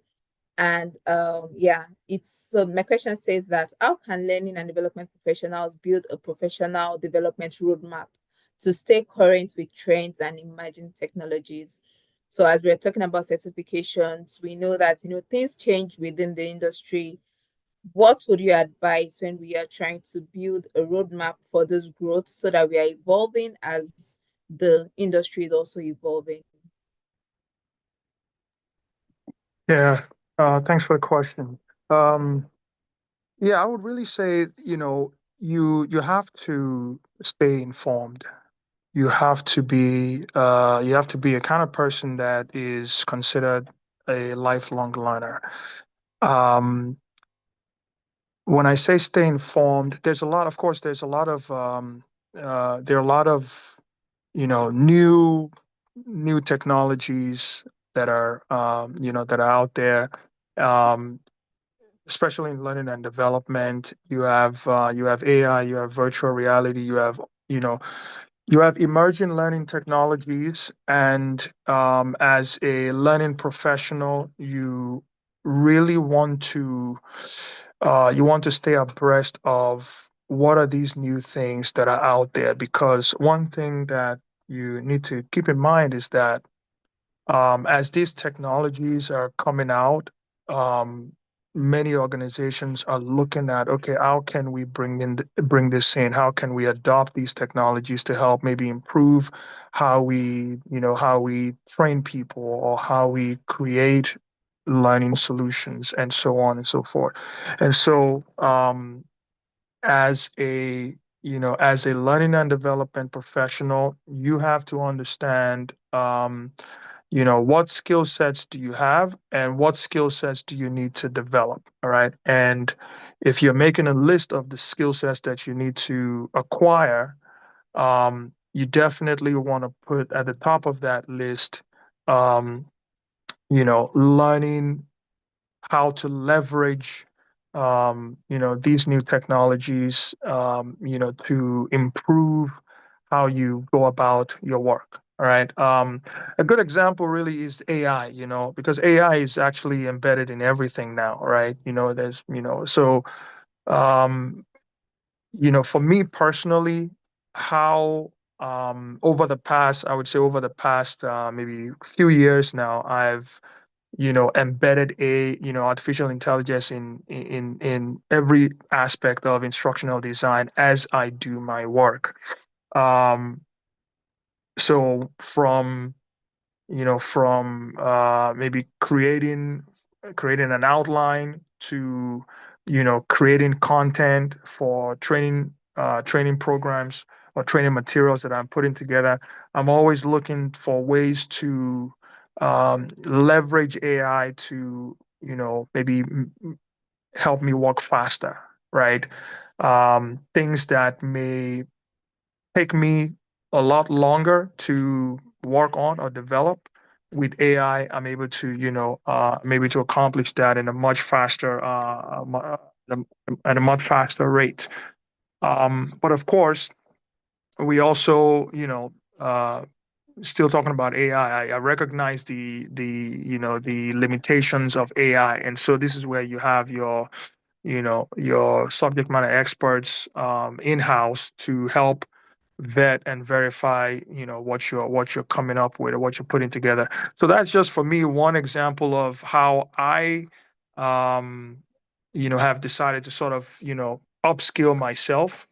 And yeah, it's so my question says that how can learning and development professionals build a professional development roadmap to stay current with trends and emerging technologies? So as we're talking about certifications, we know that things change within the industry. What would you advise when we are trying to build a roadmap for this growth so that we are evolving as the industry is also evolving? Yeah, thanks for the question. Yeah, I would really say, you have to stay informed. You have to be a kind of person that is considered a lifelong learner. Um, when I say stay informed, of course, there are a lot of, new technologies that are out there. Um, Especially in learning and development, you have AI, you have virtual reality, you know you have emerging learning technologies, and as a learning professional, really want to stay abreast of what are these new things that are out there, because one thing that you need to keep in mind is that as these technologies are coming out, um, many organizations are looking at, okay, how can we bring this in? How can we adopt these technologies to help maybe improve how we train people, or how we create learning solutions, and so on and so forth. And so, as a as a learning and development professional, you have to understand, what skill sets do you have, and what skill sets do you need to develop. All right. And if you're making a list of the skill sets that you need to acquire, you definitely want to put at the top of that list, um, learning how to leverage, these new technologies, to improve how you go about your work. All right. A good example really is AI, because AI is actually embedded in everything now, right? Um, for me personally, how I would say over the past maybe few years now, I've embedded artificial intelligence in every aspect of instructional design as I do my work. Um, so from maybe creating an outline to creating content for training programs or training materials that I'm putting together. I'm always looking for ways to leverage AI to maybe help me work faster, right? Things that may take me a lot longer to work on or develop, with AI, I'm able to accomplish that in a much faster, at a much faster rate. But of course, we also, still talking about AI. I recognize the limitations of AI, and so this is where you have your subject matter experts in house to help vet and verify what you're coming up with, or what you're putting together. So that's just for me one example of how I um have decided to sort of upskill myself.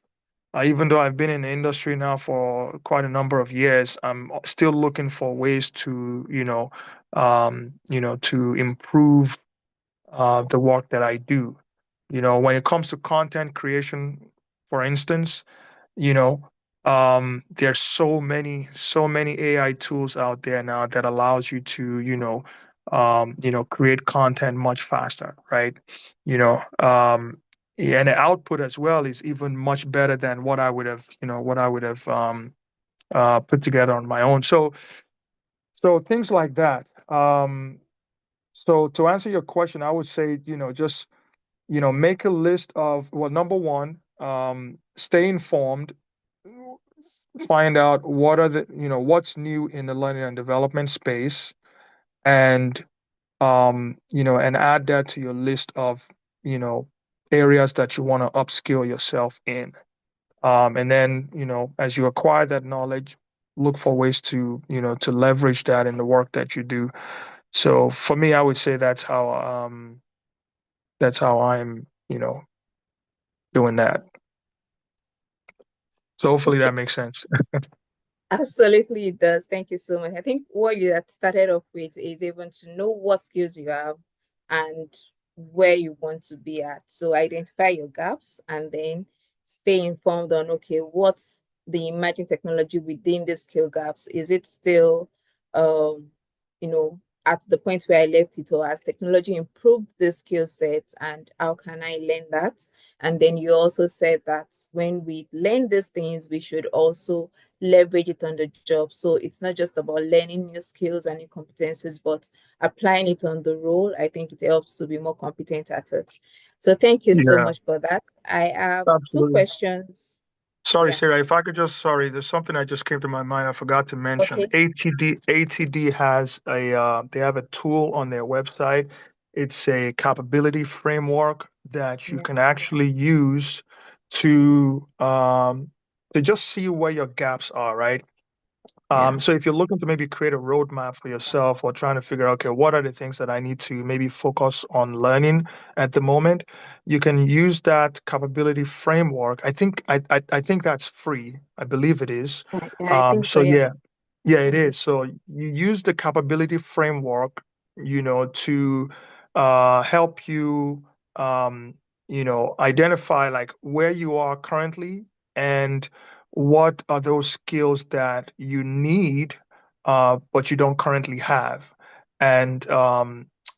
Even though I've been in the industry now for quite a number of years, I'm still looking for ways to to improve the work that I do. When it comes to content creation, for instance, you know, there's so many AI tools out there now that allows you to, create content much faster, right? Yeah, and the output as well is even much better than what I would have put together on my own. So things like that. So to answer your question, I would say, just, make a list of, well, number one, stay informed, find out what's new in the learning and development space, and and add that to your list of, you know, areas that you want to upskill yourself in. And then, as you acquire that knowledge, look for ways to leverage that in the work that you do. So for me, I would say that's how I'm, doing that. So hopefully Okay. that makes sense. Absolutely, it does. Thank you so much. I think what you had started off with is even to know what skills you have and where you want to be at. So identify your gaps and then stay informed on, okay, what's the emerging technology within the skill gaps? Is it still, um, you know, at the point where I left it, or has technology improved the skill set, and how can I learn that? And then you also said that when we learn these things, we should also leverage it on the job. So it's not just about learning new skills and new competencies, but applying it on the role. I think it helps to be more competent at it. So thank you so Yeah, much for that. I have two absolutely. questions. Sorry, Yeah. Sarah, if I could just, sorry, there's something that just came to my mind. I forgot to mention. Okay. ATD has they have a tool on their website. It's a capability framework that you Yeah. can actually use to um, to just see where your gaps are, right? Yeah. So if you're looking to maybe create a roadmap for yourself or trying to figure out, okay, what are the things that I need to maybe focus on learning at the moment, you can use that capability framework. I think that's free. I believe it is. I think so. So Yeah. yeah, yeah, it Thank you. is. So you use the capability framework, to help you, identify like where you are currently and what are those skills that you need, but you don't currently have. And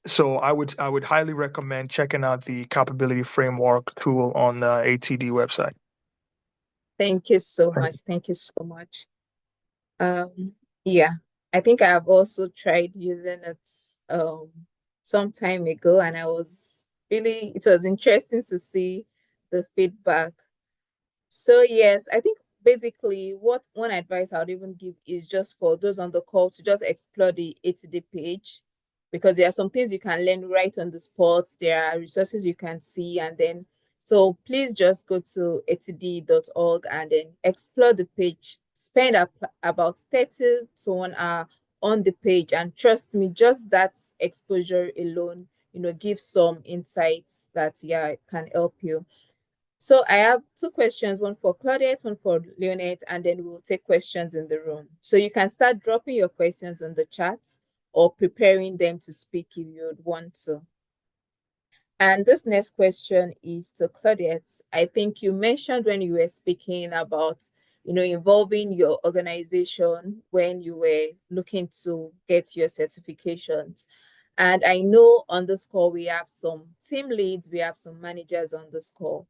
so I would highly recommend checking out the capability framework tool on the ATD website. Thank you so much. Thank you so much. Yeah, I think I have also tried using it some time ago, and it was interesting to see the feedback. So yes, I think basically what one advice I would even give is just for those on the call to just explore the ATD page, because there are some things you can learn right on the spot. There are resources you can see, and then so please just go to atd.org and then explore the page. Spend about 30 to 1 hour on the page, and trust me, just that exposure alone, gives some insights that can help you. So I have two questions, one for Claudette, one for Leonette, and then we'll take questions in the room. So you can start dropping your questions in the chat or preparing them to speak if you would want to. And this next question is to Claudette. I think you mentioned when you were speaking about, involving your organization when you were looking to get your certifications. And I know on this call, we have some team leads, we have some managers on this call.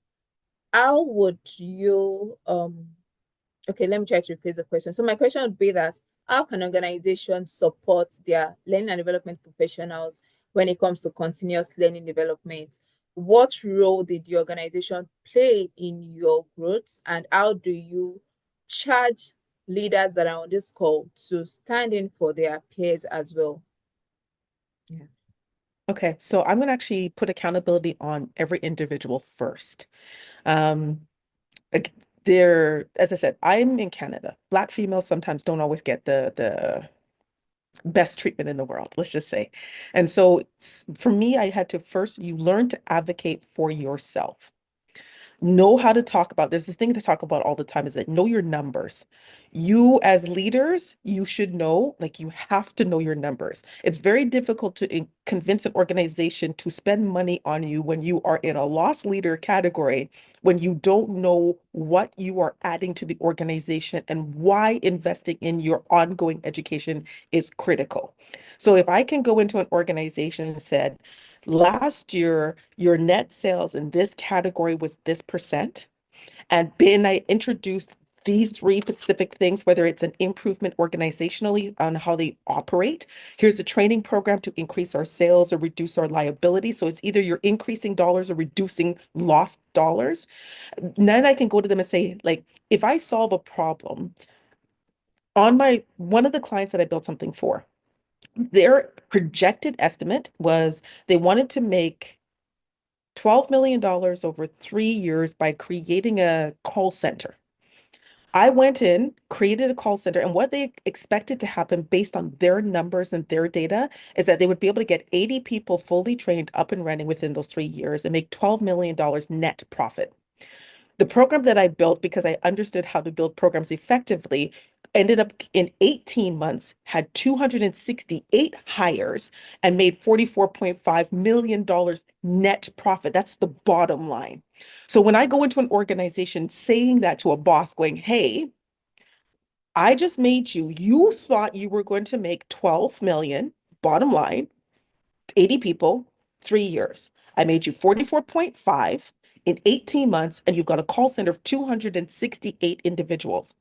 How would you okay, let me try to rephrase the question. So my question would be that how can organizations support their learning and development professionals when it comes to continuous learning development? What role did the organization play in your growth, and how do you charge leaders that are on this call to stand in for their peers as well? Yeah. Okay, so I'm going to actually put accountability on every individual first. Um, like, as I said, I'm in Canada. Black females sometimes don't always get the best treatment in the world, let's just say. And so for me, I had to first, you learn to advocate for yourself. know how to talk about, there's this thing to talk about all the time is that know your numbers. You as leaders, you should know, like you have to know your numbers. It's very difficult to convince an organization to spend money on you when you are in a loss leader category, when you don't know what you are adding to the organization and why investing in your ongoing education is critical. So if I can go into an organization and said, last year, your net sales in this category was this percent. And then I introduced these three specific things, whether it's an improvement organizationally on how they operate. Here's a training program to increase our sales or reduce our liability. So it's either you're increasing dollars or reducing lost dollars. Then I can go to them and say, like, if I solve a problem on one of the clients that I built something for, their projected estimate was they wanted to make $12 million over 3 years by creating a call center. I went in, created a call center, and what they expected to happen based on their numbers and their data is that they would be able to get 80 people fully trained up and running within those 3 years and make $12 million net profit. The program that I built, because I understood how to build programs effectively, ended up in 18 months, had 268 hires, and made $44.5 million net profit. That's the bottom line. So when I go into an organization saying that to a boss, going, hey, I just made you thought you were going to make 12 million, bottom line, 80 people, 3 years. I made you 44.5 in 18 months, and you've got a call center of 268 individuals.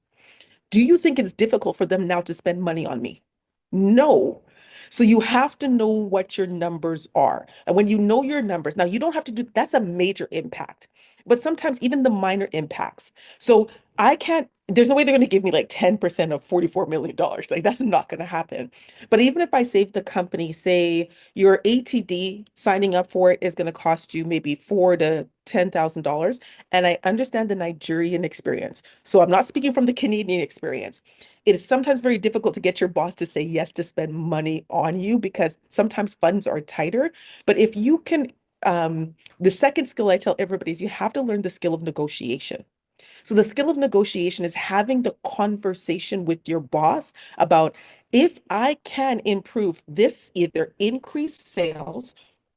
Do you think it's difficult for them now to spend money on me? No. So you have to know what your numbers are. And when you know your numbers, now you don't have to do, that's a major impact, but sometimes even the minor impacts. So I can't, there's no way they're going to give me like 10% of $44 million. Like that's not going to happen. But even if I save the company, say your ATD signing up for it is going to cost you maybe $4,000 to $10,000. And I understand the Nigerian experience. So I'm not speaking from the Canadian experience. It is sometimes very difficult to get your boss to say yes to spend money on you because sometimes funds are tighter. But if you can, the second skill I tell everybody is you have to learn the skill of negotiation. So the skill of negotiation is having the conversation with your boss about if I can improve this, either increase sales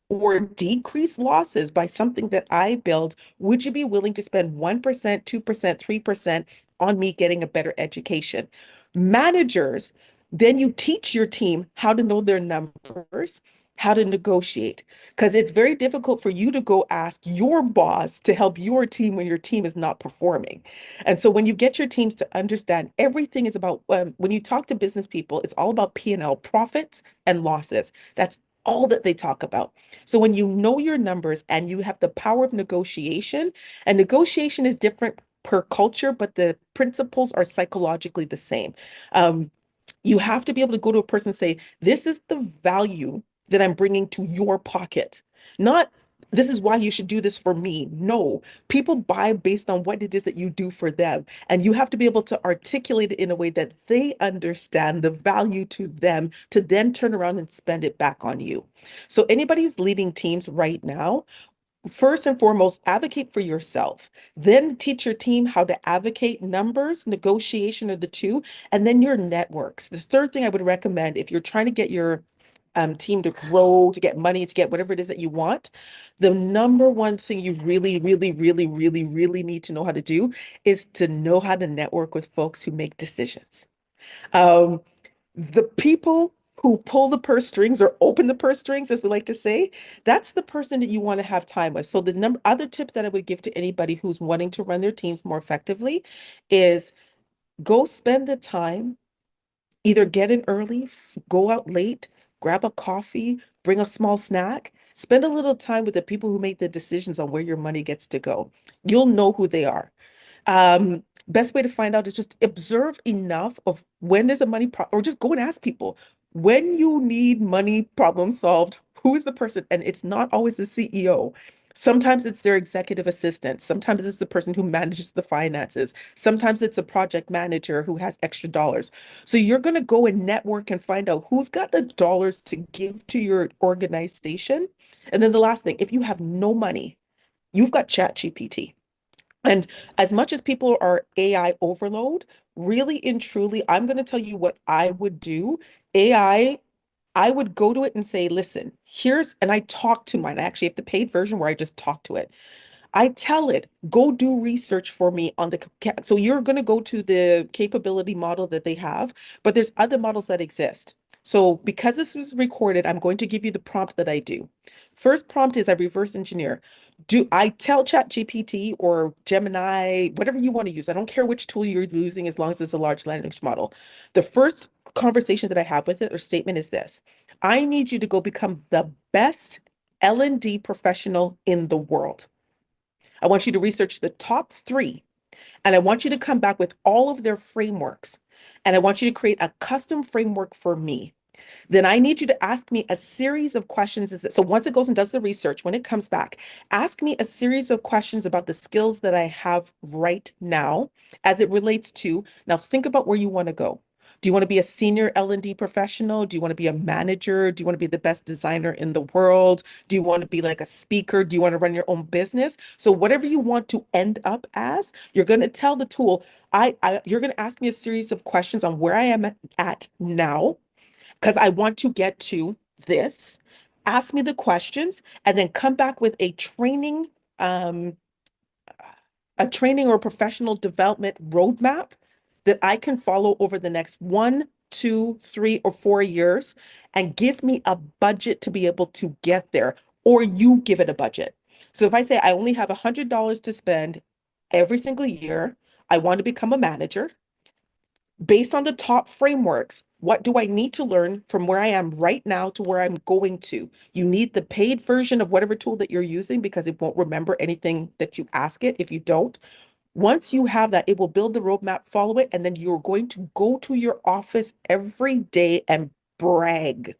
or decrease losses by something that I build, would you be willing to spend 1%, 2%, 3% on me getting a better education? Managers, then you teach your team how to know their numbers, how to negotiate, because it's very difficult for you to go ask your boss to help your team when your team is not performing. And so when you get your teams to understand everything is about, when you talk to business people, it's all about P&L, profits and losses. That's all that they talk about. So when you know your numbers and you have the power of negotiation, and negotiation is different per culture, but the principles are psychologically the same. Um, you have to be able to go to a person and say, this is the value that I'm bringing to your pocket, not this is why you should do this for me. No, people buy based on what it is that you do for them. And you have to be able to articulate it in a way that they understand the value to them to then turn around and spend it back on you. So anybody who's leading teams right now, first and foremost, advocate for yourself. Then teach your team how to advocate. Numbers, negotiation are the two, and then your networks. The third thing I would recommend if you're trying to get your team to grow, to get money, to get whatever it is that you want, the number one thing you really, really, really, really, really need to know how to do is to know how to network with folks who make decisions. Um, the people who pull the purse strings or open the purse strings, as we like to say, that's the person that you want to have time with. So the other tip that I would give to anybody who's wanting to run their teams more effectively is go spend the time, either get in early, go out late, grab a coffee, bring a small snack, spend a little time with the people who make the decisions on where your money gets to go. You'll know who they are. Best way to find out is just observe enough of when there's a money or just go and ask people when you need money problem solved, who is the person? And it's not always the CEO. Sometimes it's their executive assistant. Sometimes it's the person who manages the finances. Sometimes it's a project manager who has extra dollars. So you're going to go and network and find out who's got the dollars to give to your organization. And then the last thing, if you have no money, you've got ChatGPT. And as much as people are AI overload, really and truly, I'm going to tell you what I would do. AI, I would go to it and say, listen, and I talk to mine. I actually have the paid version where I just talk to it. I tell it, go do research for me on so you're going to go to the capability model that they have, but there's other models that exist. So because this was recorded, I'm going to give you the prompt that I do. First prompt is I reverse engineer. Do I tell ChatGPT or Gemini, whatever you want to use? I don't care which tool you're using as long as it's a large language model. The first conversation that I have with it or statement is this. I need you to go become the best L&D professional in the world. I want you to research the top 3, and I want you to come back with all of their frameworks. And I want you to create a custom framework for me. Then I need you to ask me a series of questions. So once it goes and does the research, when it comes back, ask me a series of questions about the skills that I have right now as it relates to, now think about where you want to go. Do you want to be a senior L&D professional? Do you want to be a manager? Do you want to be the best designer in the world? Do you want to be like a speaker? Do you want to run your own business? So whatever you want to end up as, you're going to tell the tool, you're going to ask me a series of questions on where I am at now because I want to get to this. Ask me the questions and then come back with um, a training or professional development roadmap that I can follow over the next 1, 2, 3, or 4 years and give me a budget to be able to get there, or you give it a budget. So if I say I only have $100 to spend every single year, I want to become a manager based on the top frameworks, what do I need to learn from where I am right now to where I'm going to? You need the paid version of whatever tool that you're using because it won't remember anything that you ask it if you don't. Once you have that, it will build the roadmap, follow it, and then you're going to go to your office every day and brag.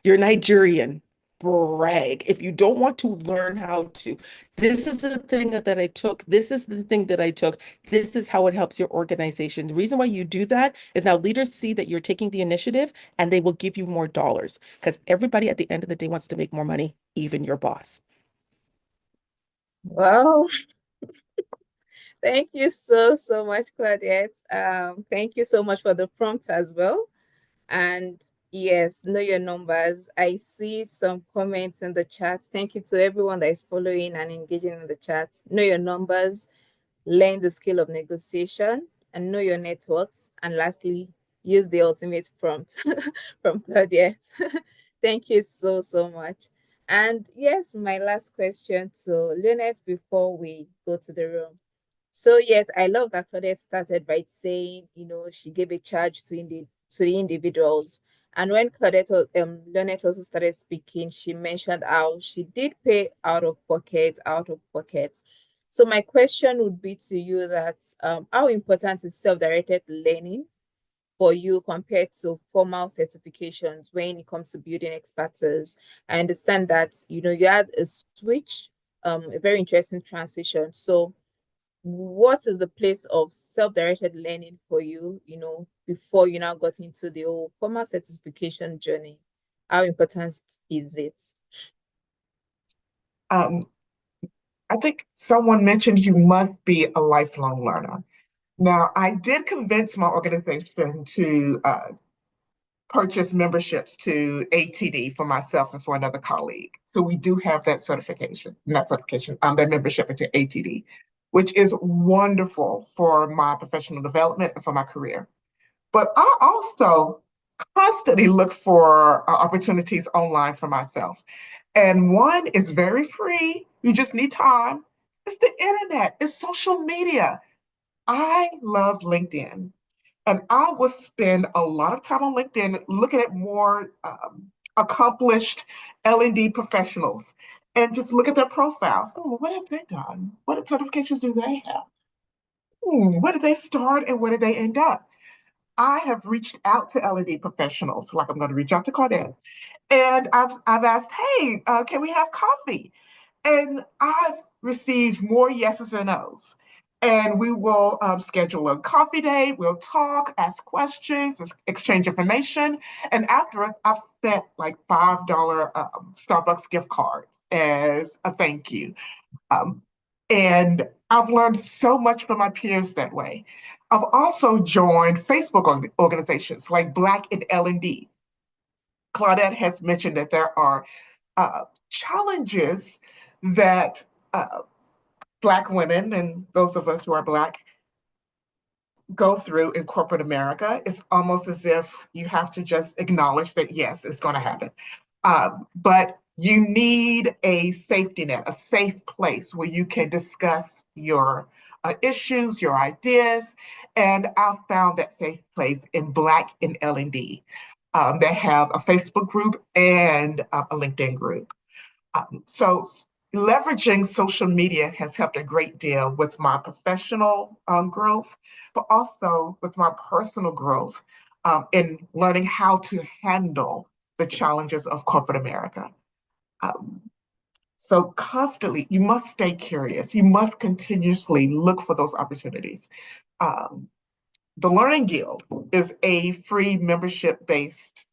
You're Nigerian. Brag. If you don't want to learn how to, this is the thing that I took. This is the thing that I took. This is how it helps your organization. The reason why you do that is now leaders see that you're taking the initiative and they will give you more dollars because everybody at the end of the day wants to make more money, even your boss. Well, thank you so much, Claudette. Thank you so much for the prompt as well. And yes, know your numbers. I see some comments in the chat. Thank you to everyone that is following and engaging in the chat. Know your numbers, learn the skill of negotiation, and know your networks. And lastly, use the ultimate prompt from Claudiette. Thank you so much. And yes, my last question to Lynette before we go to the room. So yes, I love that Claudette started by saying, she gave a charge to the individuals. And when Lynette also started speaking, she mentioned how she did pay out of pocket. So my question would be to you that how important is self-directed learning for you compared to formal certifications when it comes to building expertise? I understand that, you had a switch, a very interesting transition. So what is the place of self-directed learning for you, before you now got into the whole formal certification journey? How important is it? Um, I think someone mentioned you must be a lifelong learner. Now, I did convince my organization to purchase memberships to ATD for myself and for another colleague. So we do have that certification, not certification, that membership into ATD, which is wonderful for my professional development and for my career. But I also constantly look for opportunities online for myself. And one is very free. You just need time. It's the internet, it's social media. I love LinkedIn. And I will spend a lot of time on LinkedIn looking at more accomplished L&D professionals and just look at their profile. Oh, what have they done? What certifications do they have? Where did they start and where did they end up? I have reached out to L&D professionals, like I'm going to reach out to Claudette, and I've asked, hey, can we have coffee? And I've received more yeses and nos. And we will schedule a coffee date. We'll talk, ask questions, exchange information. And after, I've sent like $5 Starbucks gift cards as a thank you. Um, And I've learned so much from my peers that way. I've also joined Facebook organizations like Black in L&D. Claudette has mentioned that there are challenges that Black women and those of us who are Black go through in corporate America. It's almost as if you have to just acknowledge that, yes, it's going to happen. But you need a safety net, a safe place where you can discuss your issues, your ideas. And I found that safe place in Black in L&D. They have a Facebook group and a LinkedIn group. So leveraging social media has helped a great deal with my professional growth, but also with my personal growth in learning how to handle the challenges of corporate America. So constantly, you must stay curious. You must continuously look for those opportunities. The Learning Guild is a free membership-based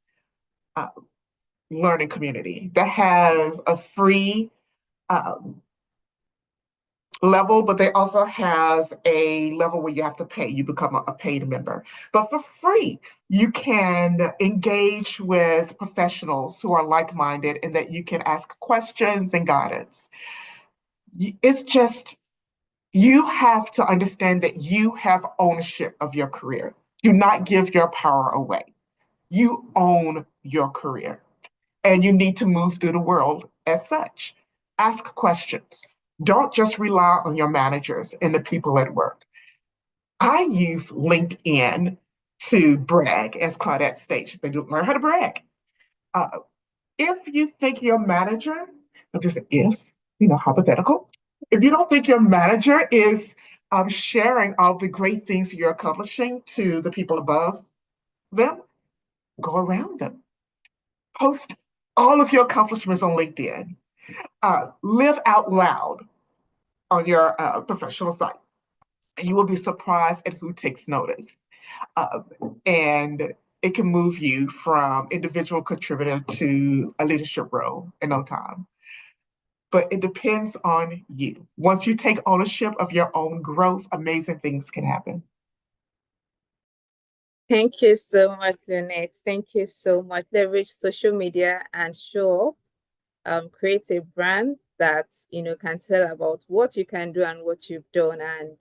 learning community that has a free level, but they also have a level where you have to pay. You become a paid member. But for free, you can engage with professionals who are like-minded and that you can ask questions and guidance. It's just, you have to understand that you have ownership of your career. Do not give your power away. You own your career, and you need to move through the world as such. Ask questions. Don't just rely on your managers and the people at work. I use LinkedIn to brag, as Claudette states. They do learn how to brag. If you think your manager, just if, hypothetical, if you don't think your manager is sharing all the great things you're accomplishing to the people above them, go around them. Post all of your accomplishments on LinkedIn. Live out loud on your professional site. And you will be surprised at who takes notice. And it can move you from individual contributor to a leadership role in no time. But it depends on you. Once you take ownership of your own growth, amazing things can happen. Thank you so much, Lynette. Thank you so much. Leverage social media and show up, create a brand that can tell about what you can do and what you've done, and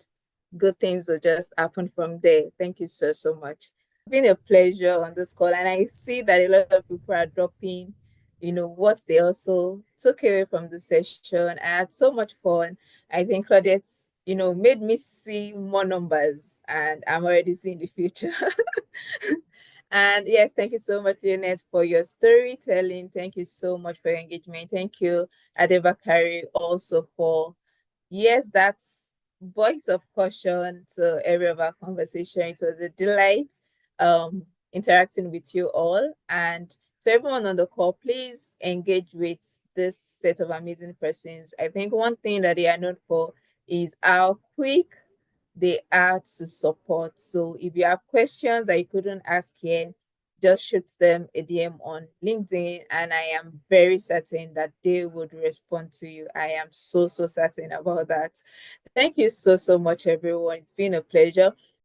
good things will just happen from there. Thank you so much. It's been a pleasure on this call, and I see that a lot of people are dropping what they also took away from the session. I had so much fun. I think Claudette's made me see more numbers, and I'm already seeing the future. And yes, thank you so much, Lynette, for your storytelling. Thank you so much for your engagement. Thank you, Adebakari, also for, yes, that's voice of caution to every of our conversation. It was a delight interacting with you all. And to everyone on the call, please engage with this set of amazing persons. I think one thing that they are known for is how quick they are to support. So if you have questions that you couldn't ask here, just shoot them a DM on LinkedIn, and I am very certain that they would respond to you. I am so certain about that. Thank you so much, everyone. It's been a pleasure.